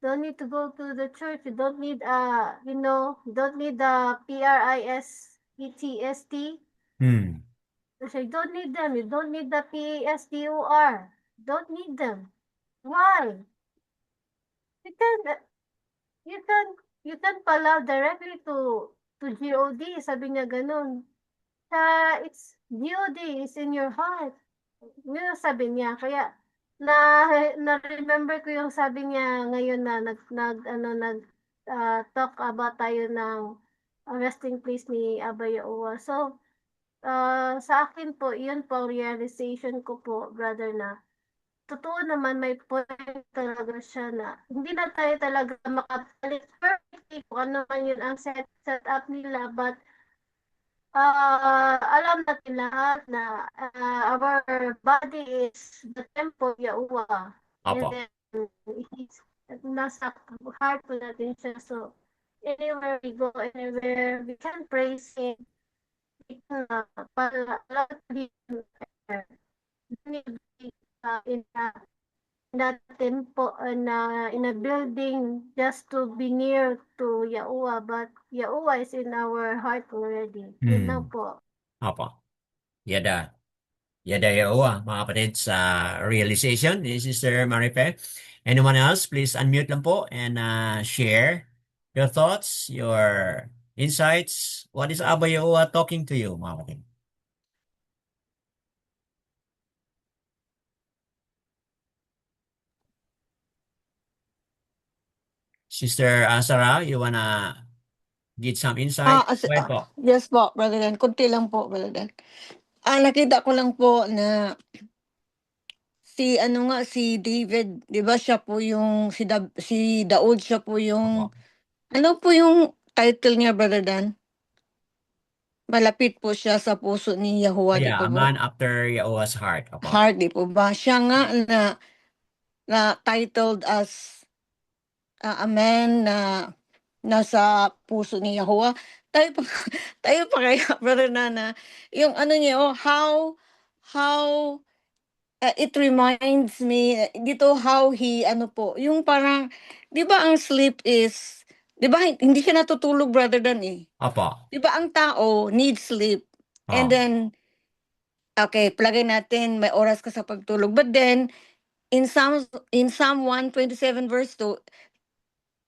Don't need to go to the church. You don't need you don't need the PRISETST. So you don't need them. You don't need the PASDOR. Don't need them. Why? You can pala directly to God. Sabi niya ganun. It's God is in your heart. Yun ang sabi niya. Kaya na-remember ko yung sabi niya ngayon na talk about tayo ng resting place ni Abba Yahuwah. So, sa akin po, yun po ang realization ko po, brother, na totoo naman may point talaga siya na hindi na tayo talaga makapalit perfectly kung ano man yun ang set up nila, but alam natin lahat na our body is the temple of Yahuwah. Opo. And then, nasa heart po natin siya. So, anywhere we go, anywhere we can praise Him, we can in a temple, in a building just to be near to Yahuwah, but Yahuwah is in our heart already. Yun lang po. Opo. Yada. Yada yawa, mga kapatid, sa realization ni Sister Marife. Anyone else, please unmute lang po and share your thoughts, your insights. What is Abba Yawa talking to you, mga kapatid? Sister Sarah, you wanna get some insight? Go ahead po. Yes po, Brother Dan. Kunti lang po, Brother Dan. Nakita ko lang po na si David, 'di ba siya po yung si Daud siya po yung Opo. ano po yung title niya, Brother Dan? Malapit po siya sa puso ni Yahuwah, di Yeah, po a ba? man after Yahuwah's heart. Opo. Heart, di po ba? Siya nga na titled as a man na nasa puso ni Yahuwah. Tayo pa tayo pa kaya, Brother Nana, yung ano niya, how it reminds me dito how he ano po, yung parang 'di ba ang sleep is 'di ba hindi siya natutulog, Brother Dan, eh. Opo. 'Di ba ang tao needs sleep and Oh, then okay, palagay natin may oras ka sa pagtulog, but then in Psalm 127 verse 2,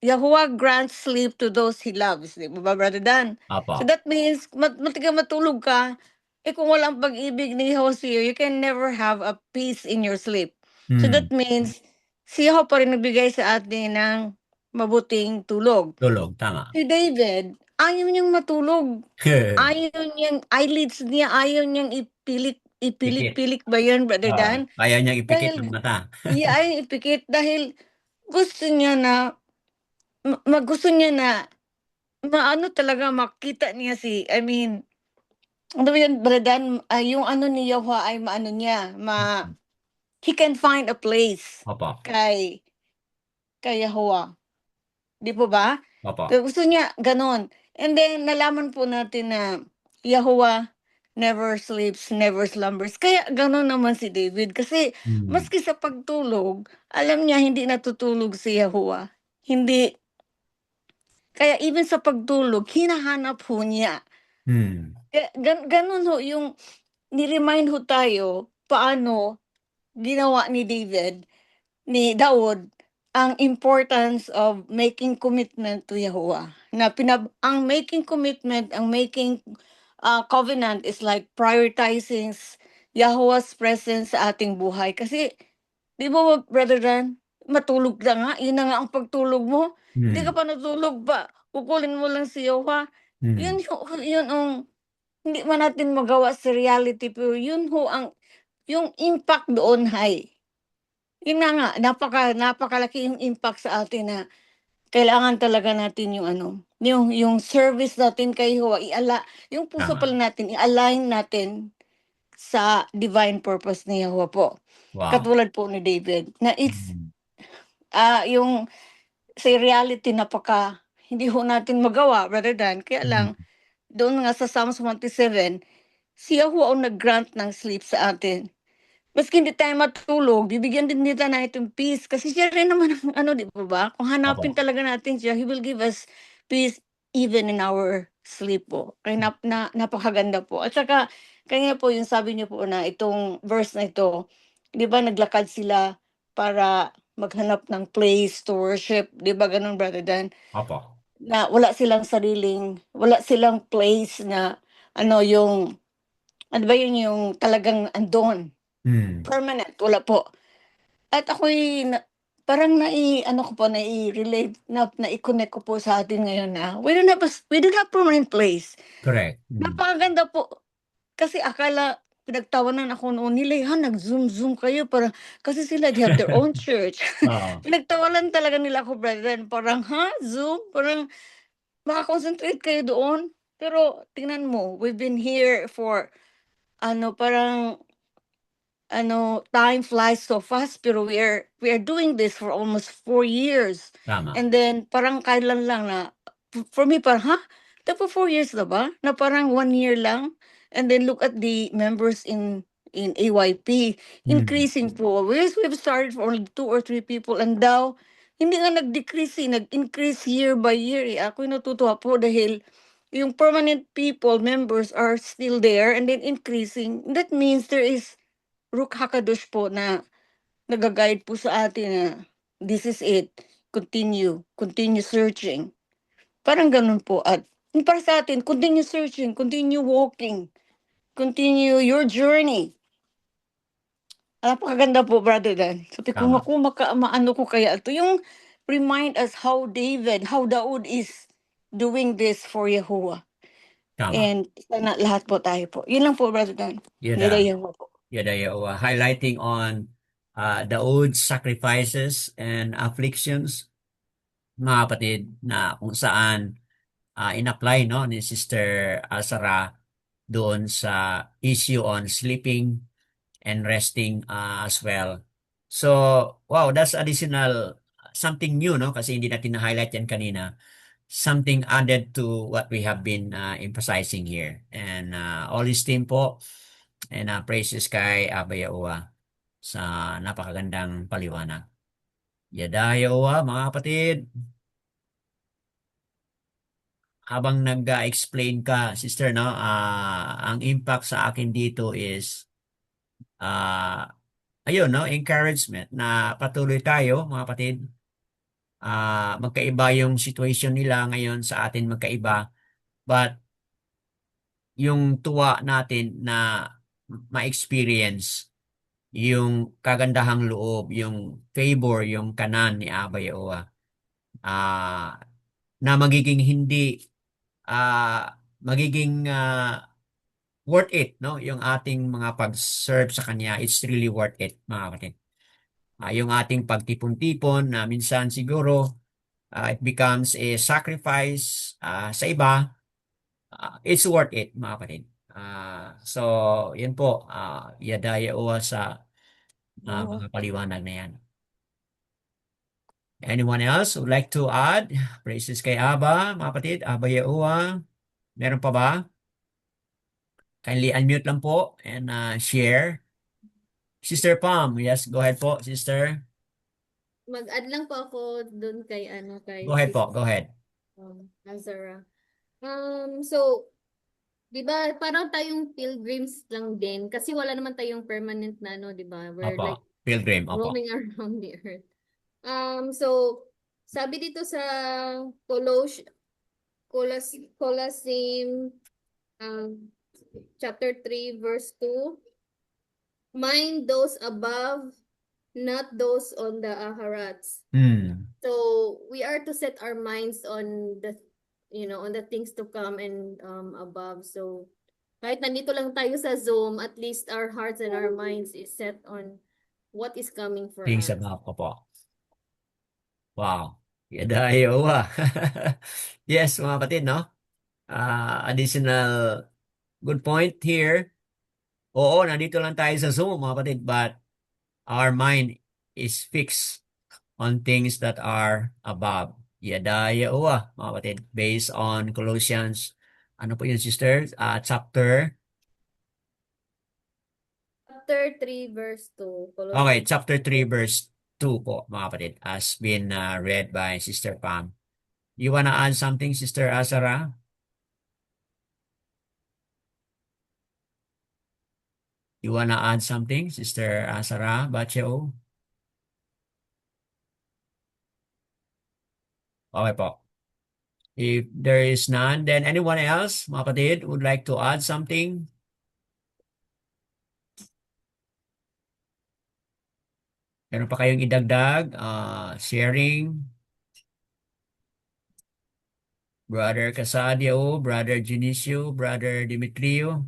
Yahuwah grants sleep to those He loves, 'di ba, Brother Dan? So opo. that means matulog ka, kung walang pag-ibig ni Yahuwah sa'yo, you can never have a peace in your sleep. So that Hmm. means si Yahuwah pa rin nagbigay sa atin ng mabuting tulog. Tulog, tama. Si David, ayaw niyang matulog. Ayaw niyang eyelids niya, ayaw niyang Pikit. ipilik-pilik ba 'yun, Brother Dan? Kaya niyang ipikit ang Dahil mata. ayaw ipikit dahil gusto niya na gusto niya na maano talaga makita niya I mean, ano ba 'yun, Brother Dan, yung ano ni Yahuwah ay maano niya, he can find a place Opo. kay Yahuwah, 'di po ba? Opo. Gusto niya gano'n. And then nalaman po natin na Yahuwah never sleeps, never slumbers. Kaya gano'n naman si David kasi Hmm. maski sa pagtulog, alam niya hindi natutulog si Yahuwah. Hindi kaya even sa pagtulog hinahanap ho niya. Hmm. Kaya gano'n ho yung ni-remind ho tayo paano ginawa ni Daud ang importance of making commitment to Yahuwah. Ang making commitment, ang making covenant is like prioritizing Yahuwah's presence sa ating buhay. Kasi, di ba, Brother Dan, matulog na nga, yun na nga ang pagtulog mo. Di ka Hmm. pa natulog ba? Kukulin mo lang si Yahuwah. Hmm. Yun ang hindi man natin magawa sa reality, pero yun ho yung impact doon hay. Yun na nga, napakalaki yung impact sa atin na kailangan talaga natin yung ano, yung service natin kay Yahuwah, yung puso Tama. pala natin, i-align natin sa divine purpose ni Yahuwah po. Wow. Katulad po ni David, na Hmm. yung sa reality hindi ho natin magawa rather than, kaya lang, Hmm. doon nga sa Psalms 107, si Yahuwah ang nag-grant ng sleep sa atin. Maski hindi tayo matulog, bibigyan din nila natin peace kasi siya rin naman ang ano, 'di ba ba? Kung hanapin Opo. talaga natin siya, He will give us peace even in our sleep po. Kaya napakaganda po. At saka kaya po yung sabi niyo po na itong verse na ito, 'di ba naglakad sila para maghanap ng place to worship, 'di ba gano'n, Brother Dan? Opo. Na wala silang place na ano, yung ano ba yun, yung talagang andon. Hmm. Permanent, wala po. At ako'y parang ano ko po, nai-relate nai-connect ko po sa atin ngayon na we don't have permanent place. Correct. Hmm. Napakaganda po, kasi pinagtawanan ako noon nila, nag-Zoom kayo para kasi sila they have their own church." Oo. Pinagtawanan talaga nila ako, brethren, parang, Zoom? Parang maka-concentrate kayo doon? Pero tingnan mo, we've been here for ano, parang time flies so fast pero we are doing this for almost 4 years. Tama. And then parang kailan lang na for me parang, Tapos 4 years na ba? Na parang 1 year lang? And then look at the members in AYP, Hmm. increasing po. We've started for only 2 or 3 people and daw, hindi nga nag-decrease nag-increase year by year eh. Ako'y natutuwa po dahil yung permanent members are still there and then increasing. That means there is Ruach HaKadosh po na nag-guide po sa atin na this is it. Continue searching. Parang ganun po. At para sa atin, continue searching, continue walking, continue your journey. Napakaganda po, Brother Dan. Sabi ko, Tama. naku, maano ko kaya ito. Yung remind us how Daud is doing this for Yahuwah. Tama. And sana lahat po tayo po. Yun lang po, Brother Dan. Yada. Nilayan mo po. Yada, highlighting on the old sacrifices and afflictions, mga kapatid, na kung saan in-apply no ni Sister Sarah doon sa issue on sleeping and resting as well. So, wow, that's additional something new, no? Kasi hindi natin na-highlight yan kanina. Something added to what we have been emphasizing here. And all this team po, and praises kay Abba Yahuwah sa napakagandang paliwanag. Yada Yahuwah, mga kapatid. Habang nag-explain ka, sister, no, ang impact sa akin dito is ayun, no, encouragement na patuloy tayo, mga kapatid. Magkaiba yung situation nila ngayon, sa atin magkaiba, but yung tuwa natin na ma-experience yung kagandahang loob, yung favor, yung kanan ni Abba Yahuwah, na magiging hindi magiging worth it, no? Yung ating mga pag-serve sa Kanya, it's really worth it, mga kapatid. Yung ating pagtipon-tipon na minsan siguro it becomes a sacrifice sa iba, it's worth it, mga kapatid. So, yun po, yada Yahuwah sa mga paliwanag na yan. Anyone else would like to add? Praises kay Abba, mga kapatid. Abba Yahuwah. Meron pa ba? Kindly unmute lang po and share. Sister Pam, yes, go ahead po, sister. Mag-add lang po ako doon kay Go ahead po, go ahead. Azara. So, 'di ba, parang tayong pilgrims lang din kasi wala naman tayong permanent na 'di ba? We're like Opo, pilgrim, opo. roaming around the earth. So sabi dito sa Colossim chapter 3 verse 2, mind those above, not those on the aharats. So we are to set our minds on on the things to come and above. So kahit nandito lang tayo sa Zoom, at least our hearts and our minds is set on what is coming for Things us. about, opo. Wow. Yada Yahuwah. Yes, mga kapatid, no? Additional good point here. Oo, nandito lang tayo sa Zoom, mga kapatid, but our mind is fixed on things that are above. Yada Yahuwah, mga kapatid, based on Colossians, ano po yun, sister? Chapter 3 verse 2. Okay, chapter 3 verse 2 po, mga kapatid, has been read by Sister Pam. You wanna add something, Sister Azara? You wanna add something, Sister Azara Bacheo? Okay po. If there is none, then anyone else, mga kapatid, would like to add something? Meron pa kayong idagdag? Sharing? Brother Casadio, Brother Junicio, Brother Dimitrio,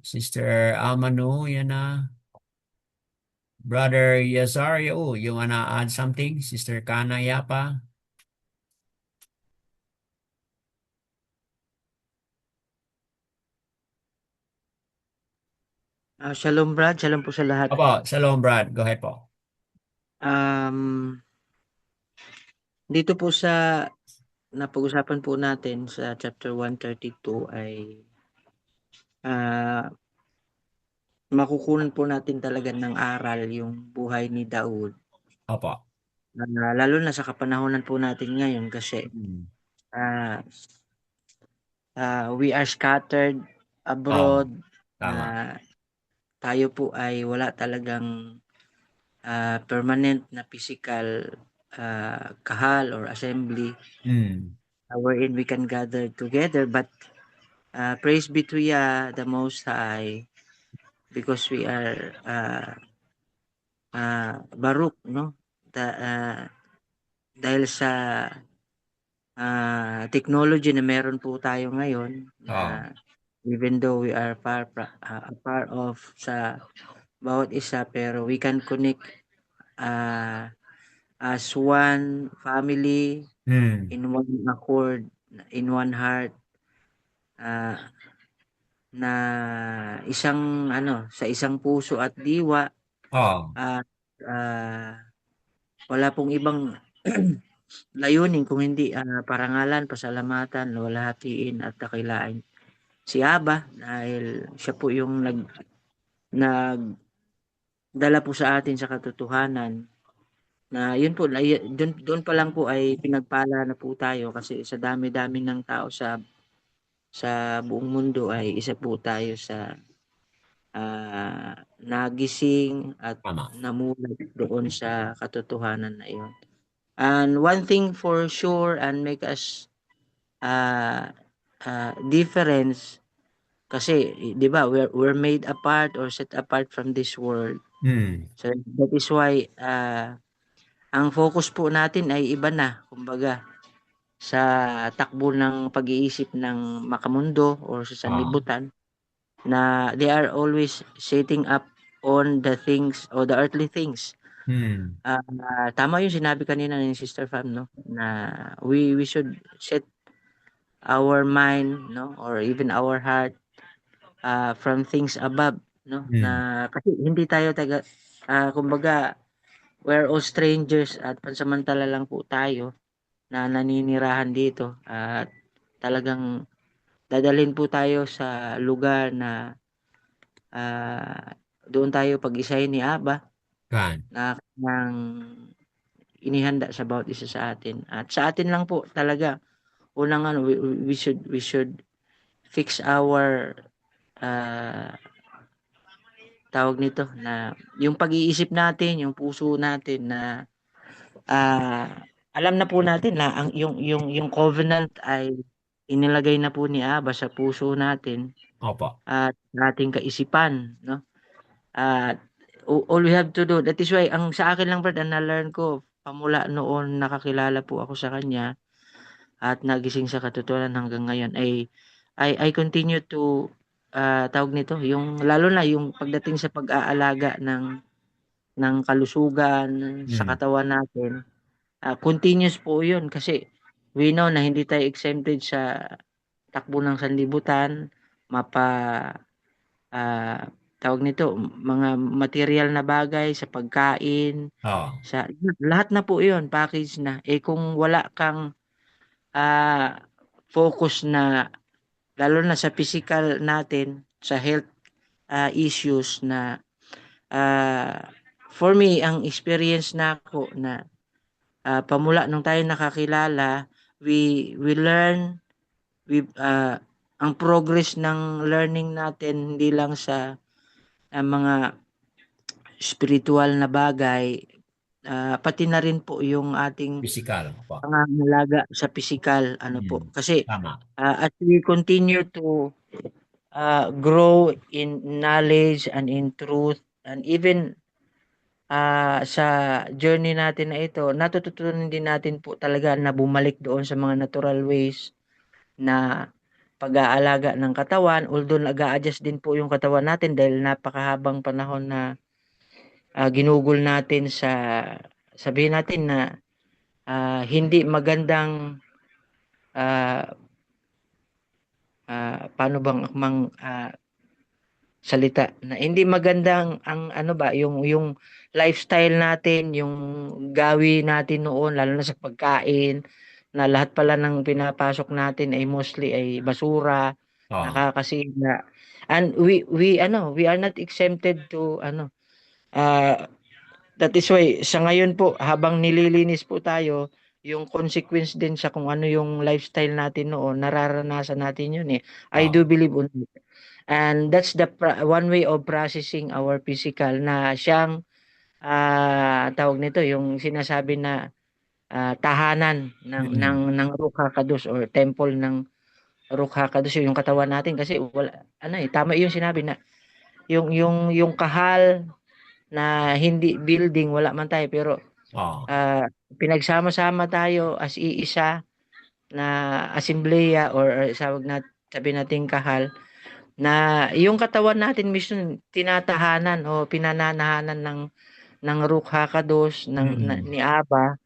Sister Amano, yan na. Brother Yazario, you wanna add something? Sister Kana Yapa? Shalom Brad, shalom po sa lahat. Opo, shalom Brad, go ahead po. Dito po sa napag-usapan po natin sa chapter 132 ay makukunan po natin talaga ng aral yung buhay ni Daud. Opo. Lalo na sa kapanahonan po natin ngayon kasi we are scattered abroad. Tama. tayo po ay wala talagang permanent na physical kahal or assembly wherein we can gather together, but praise be to Yah, the Most High, because we are Baruch, no? Dahil sa technology na meron po tayo ngayon, na even though we are far off sa bawat isa, pero we can connect as one family, in one accord, in one heart, na isang sa isang puso at diwa, at wala pong ibang layunin kung hindi parangalan, pasalamatan, luwalhatiin at dakilain si Aba, dahil siya po yung nagdala po sa atin sa katotohanan na yun po, doon pa lang po ay pinagpala na po tayo, kasi sa dami-dami ng tao sa buong mundo ay isa po tayo sa nagising at Tama. namulat doon sa katotohanan na iyon. And one thing for sure and make us difference, kasi 'di ba we're made apart or set apart from this world. So that is why ang focus po natin ay iba na, kumbaga sa takbo ng pag-iisip ng makamundo or sa sanlibutan, na they are always setting up on the things or the earthly things. Tama yung sinabi kanina ni Sister Fam, no, na we should set our mind, no, or even our heart from things above, no, na kasi hindi tayo kumbaga we're all strangers at pansamantala lang po tayo na naninirahan dito, at talagang dadalhin po tayo sa lugar na doon tayo pag-isahin ni Aba na kanyang inihanda sa bawat isa sa atin. At sa atin lang po talaga, unang we should fix our tawag nito, na yung pag-iisip natin, yung puso natin, na alam na po natin na yung covenant ay inilagay na po ni Aba sa puso natin at ating kaisipan, no? At all we have to do, that is why ang sa akin lang, Brad, ang na-learn ko pamula noon nakakilala po ako sa kanya at nagising sa katotohanan hanggang ngayon, ay I continue to tawag nito, yung lalo na yung pagdating sa pag-aalaga ng kalusugan sa katawan natin, continuous po yun, kasi we know na hindi tayo exempted sa takbo ng sanlibutan, tawag nito, mga material na bagay sa pagkain, sa lahat na po yun, package na. Kung wala kang focus na, lalo na sa physical natin, sa health issues, na for me, ang experience na ako na pamula nung tayo nakakilala, we learn, ang progress ng learning natin hindi lang sa mga spiritual na bagay, pati na rin po yung ating Physical. pangangalaga sa physical, po. Kasi as we continue to grow in knowledge and in truth, and even sa journey natin na ito, natututunan din natin po talaga na bumalik doon sa mga natural ways na pag-aalaga ng katawan, although nag-a-adjust din po yung katawan natin dahil napakahabang panahon na ginugol natin sa, sabihin natin na hindi magandang paano bang salita, na hindi magandang ang yung lifestyle natin, yung gawi natin noon, lalo na sa pagkain, na lahat pala ng pinapasok natin ay mostly ay basura, nakakasira. And we are not exempted to that is why sa ngayon po, habang nililinis po tayo, yung consequence din sa kung ano yung lifestyle natin noon, nararanasan natin yun I do believe on it. And that's the one way of processing our physical na siyang tawag nito yung sinasabi na tahanan ng Ruach HaKodesh or temple ng Ruach HaKodesh yung katawan natin kasi wala tama yung sinabi na yung kahal na hindi building wala man tayo pero pinagsama-sama tayo as iisa na asembleya or sabi nating kahal na yung katawan natin mismo tinatahanan o pinananahanan ng Ruach HaKodesh ni Aba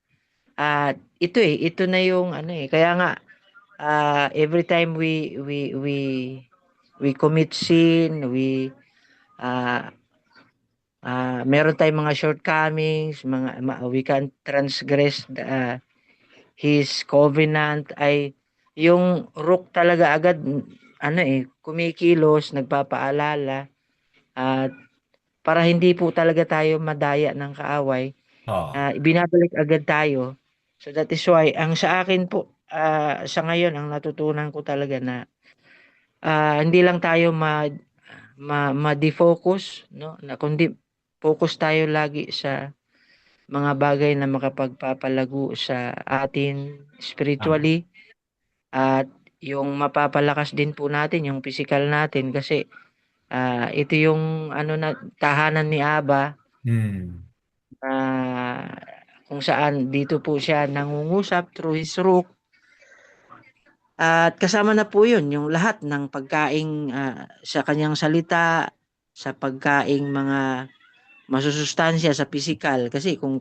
at ito na yung kaya nga every time we commit sin meron tayong mga shortcomings we can transgress his covenant ay yung rook talaga agad kumikilos nagpapaalala at para hindi po talaga tayo madaya ng kaaway binabalik agad tayo so that is why ang sa akin po sa ngayon ang natutunan ko talaga na hindi lang tayo ma-defocus no na kundi focus tayo lagi sa mga bagay na makapagpapalago sa atin spiritually at yung mapapalakas din po natin yung physical natin kasi ito yung na tahanan ni Aba kung saan dito po siya nangungusap through his rook at kasama na po yun yung lahat ng pagkaing sa kanyang salita sa pagkaing mga masusustansya sa physical kasi kung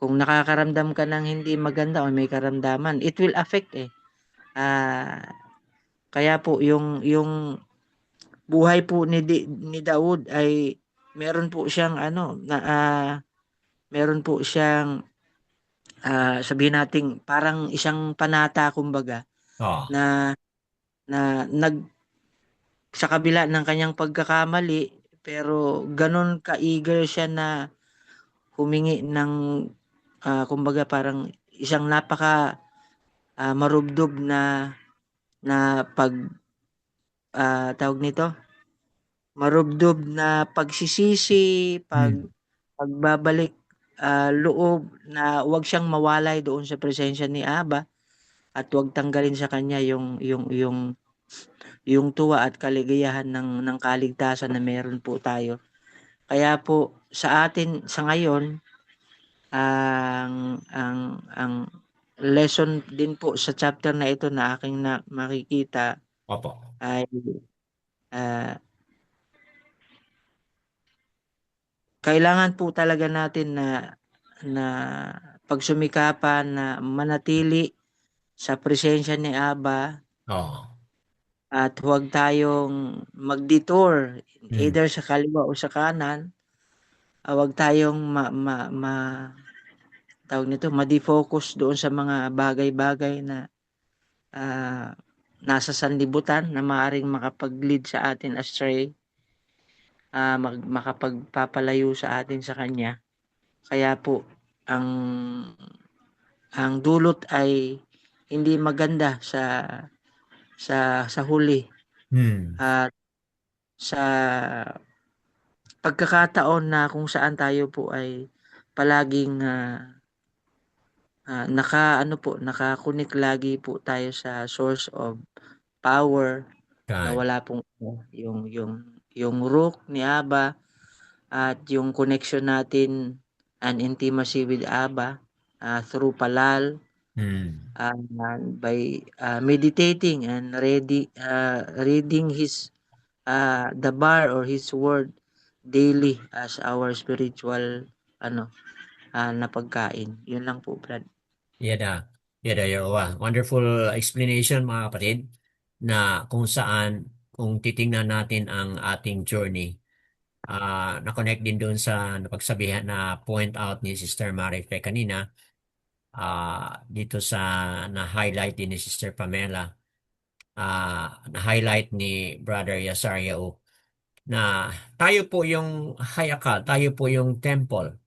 nakakaramdam ka ng hindi maganda o may karamdaman it will affect kaya po yung buhay po ni Daud ay meron po siyang meron po siyang sabihin nating parang isang panata kumbaga na sa kabila ng kanyang pagkakamali pero ganun ka-eager siya na humingi ng kumbaga parang isang napaka marubdob na pag tawag nito marubdob na pagsisisi pagbabalik loob na wag siyang mawalay doon sa presensya ni Aba at wag tanggalin sa kanya yung tuwa at kaligayahan ng kaligtasan na meron po tayo. Kaya po sa atin sa ngayon ang lesson din po sa chapter na ito na aking makikita ay kailangan po talaga natin na pagsumikapan na manatili sa presensya ni Aba at huwag tayong mag-detour either sa kaliwa o sa kanan huwag tayong tawag nito ma-defocus doon sa mga bagay-bagay na nasa sanlibutan na maaaring makapag-lead sa atin astray makapagpapalayo sa atin sa kanya kaya po ang dulot ay hindi maganda sa huli at sa pagkakataon na kung saan tayo po ay palaging nakakunik lagi po tayo sa source of power na wala pong yung rook ni Aba at yung connection natin and intimacy with Aba through Palal by meditating and reading his the bar or his word daily as our spiritual na pagkain. Yun lang po, Brad. Yada, Yowa. Wonderful explanation mga kapatid na kung saan kung titingnan natin ang ating journey na-connect din doon sa napagsabihan na point out ni Sister Marife kanina dito sa na-highlight din ni Sister Pamela na-highlight ni Brother Yasario na tayo po yung hayakal, tayo po yung temple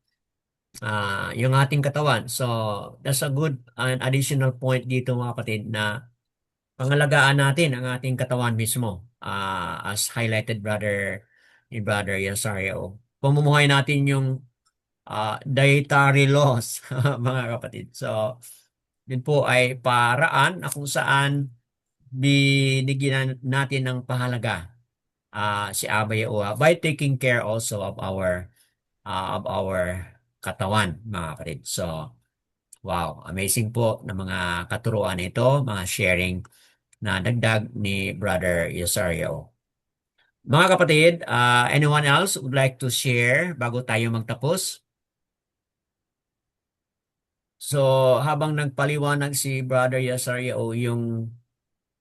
yung ating katawan. So, that's a good additional point dito mga kapatid na pangalagaan natin ang ating katawan mismo. as highlighted ni Brother Yasario. Pamumuhay natin yung dietary laws, mga kapatid. So, yun po ay paraan na kung saan binigyan natin ng pahalaga si Abba Yahuwah by taking care also of our katawan, mga kapatid. So, wow, amazing po na mga katuruan ito, mga sharing na dagdag ni Brother Yosario. Mga kapatid, anyone else would like to share bago tayo magtapos? So, habang nagpaliwanag si Brother Yosario yung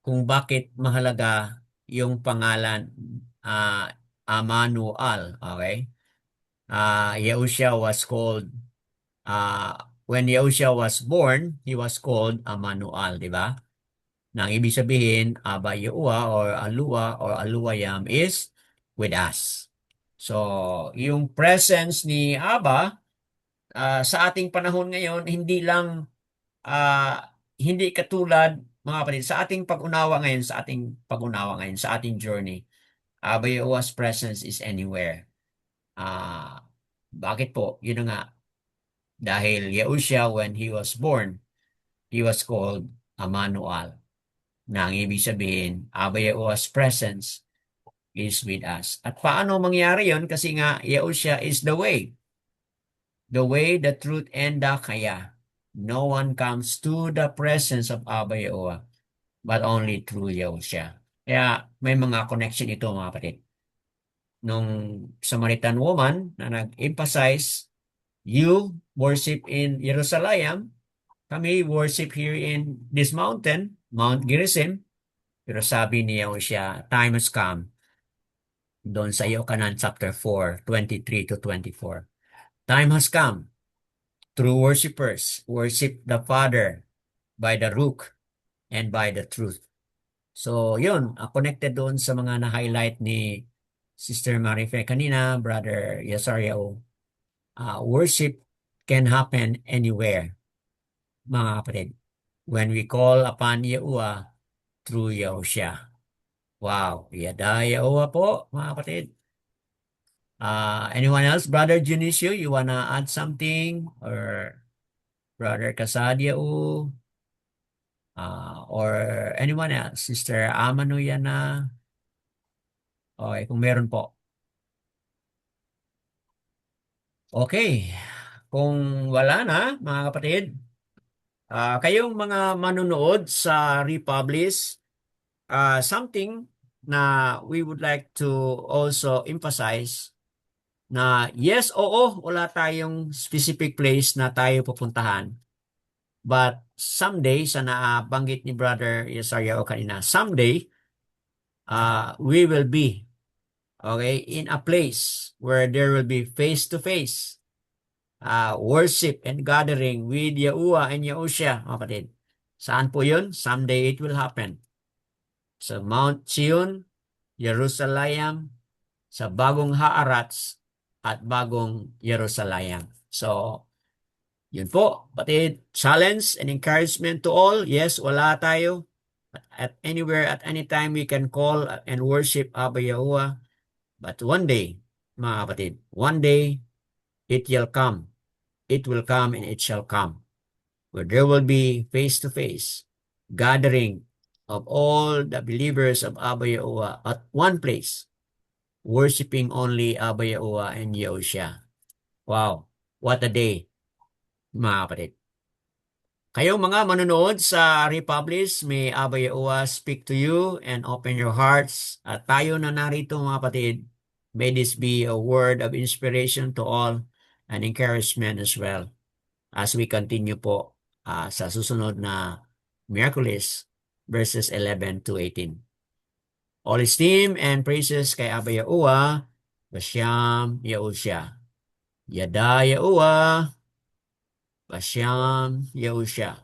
kung bakit mahalaga yung pangalan Amanual, okay? Yahushua was called when Yahushua was born, he was called Amanual, di ba? Nang ibig sabihin, Abba Yahuwah or Aluwayam is with us. So, yung presence ni Abba sa ating panahon ngayon, hindi katulad, mga kapatid, sa ating pag-unawa ngayon, sa ating journey, Abba Yahuwah's presence is anywhere. Bakit po? Yun na nga. Dahil Yahushua, when he was born, he was called Emmanuel. Na ang ibig sabihin, Abba Yahuwah's presence is with us. At paano mangyari yon? Kasi nga, Yahushua is the way. The way, the truth, and the kaya. No one comes to the presence of Abba Yahuwah, but only through Yahushua. Kaya may mga connection ito, mga kapatid. Nung Samaritan woman na nag-emphasize, you worship in Jerusalem, kami worship here in this mountain, Mount Gerizim. Pero sabi niya siya, time has come. Doon sa Yochanan chapter 4, 23 to 24. Time has come. True worshipers worship the Father by the root and by the truth. So yun, connected doon sa mga na-highlight ni Sister Marife kanina, Brother Yasario. Worship can happen anywhere, mga kapatid. When we call upon Yahuwah through Yahushua. Wow, yada Yahuwah po, mga kapatid. Anyone else? Brother Junicio, you wanna add something? Or Brother Kasadia or anyone else? Sister Amano Yana? Okay, kung meron po. Okay, kung wala na, mga kapatid, kayong mga manunood sa Republish, something na we would like to also emphasize na yes, oo, wala tayong specific place na tayo pupuntahan. But someday, sa nabanggit ni Brother Yesario kanina, someday, we will be, okay, in a place where there will be face-to-face worship and gathering with Yahuwah and Yahushua, mga kapatid. Saan po yun? Someday it will happen. Sa Mount Zion, Jerusalem, sa bagong Haarats at bagong Jerusalem. So, yun po, kapatid, challenge and encouragement to all. Yes, wala tayo. At anywhere, at any time, we can call and worship Abba Yahuwah. But one day, mga kapatid, one day, it will come. It will come and it shall come. Where there will be face-to-face gathering of all the believers of Abba Yahuwah at one place, worshiping only Abba Yahuwah and Yahushua. Wow, what a day, mga kapatid. Kayong mga manonood sa Republish, may Abba Yahuwah speak to you and open your hearts. At tayo na narito, mga kapatid, may this be a word of inspiration to all and encouragement as well as we continue po sa susunod na Miraculous verses 11 to 18. All esteem and praises kay Abba Yahuwah, Bashyam Yahushua. Yada Yahuwah, Bashyam Yahushua.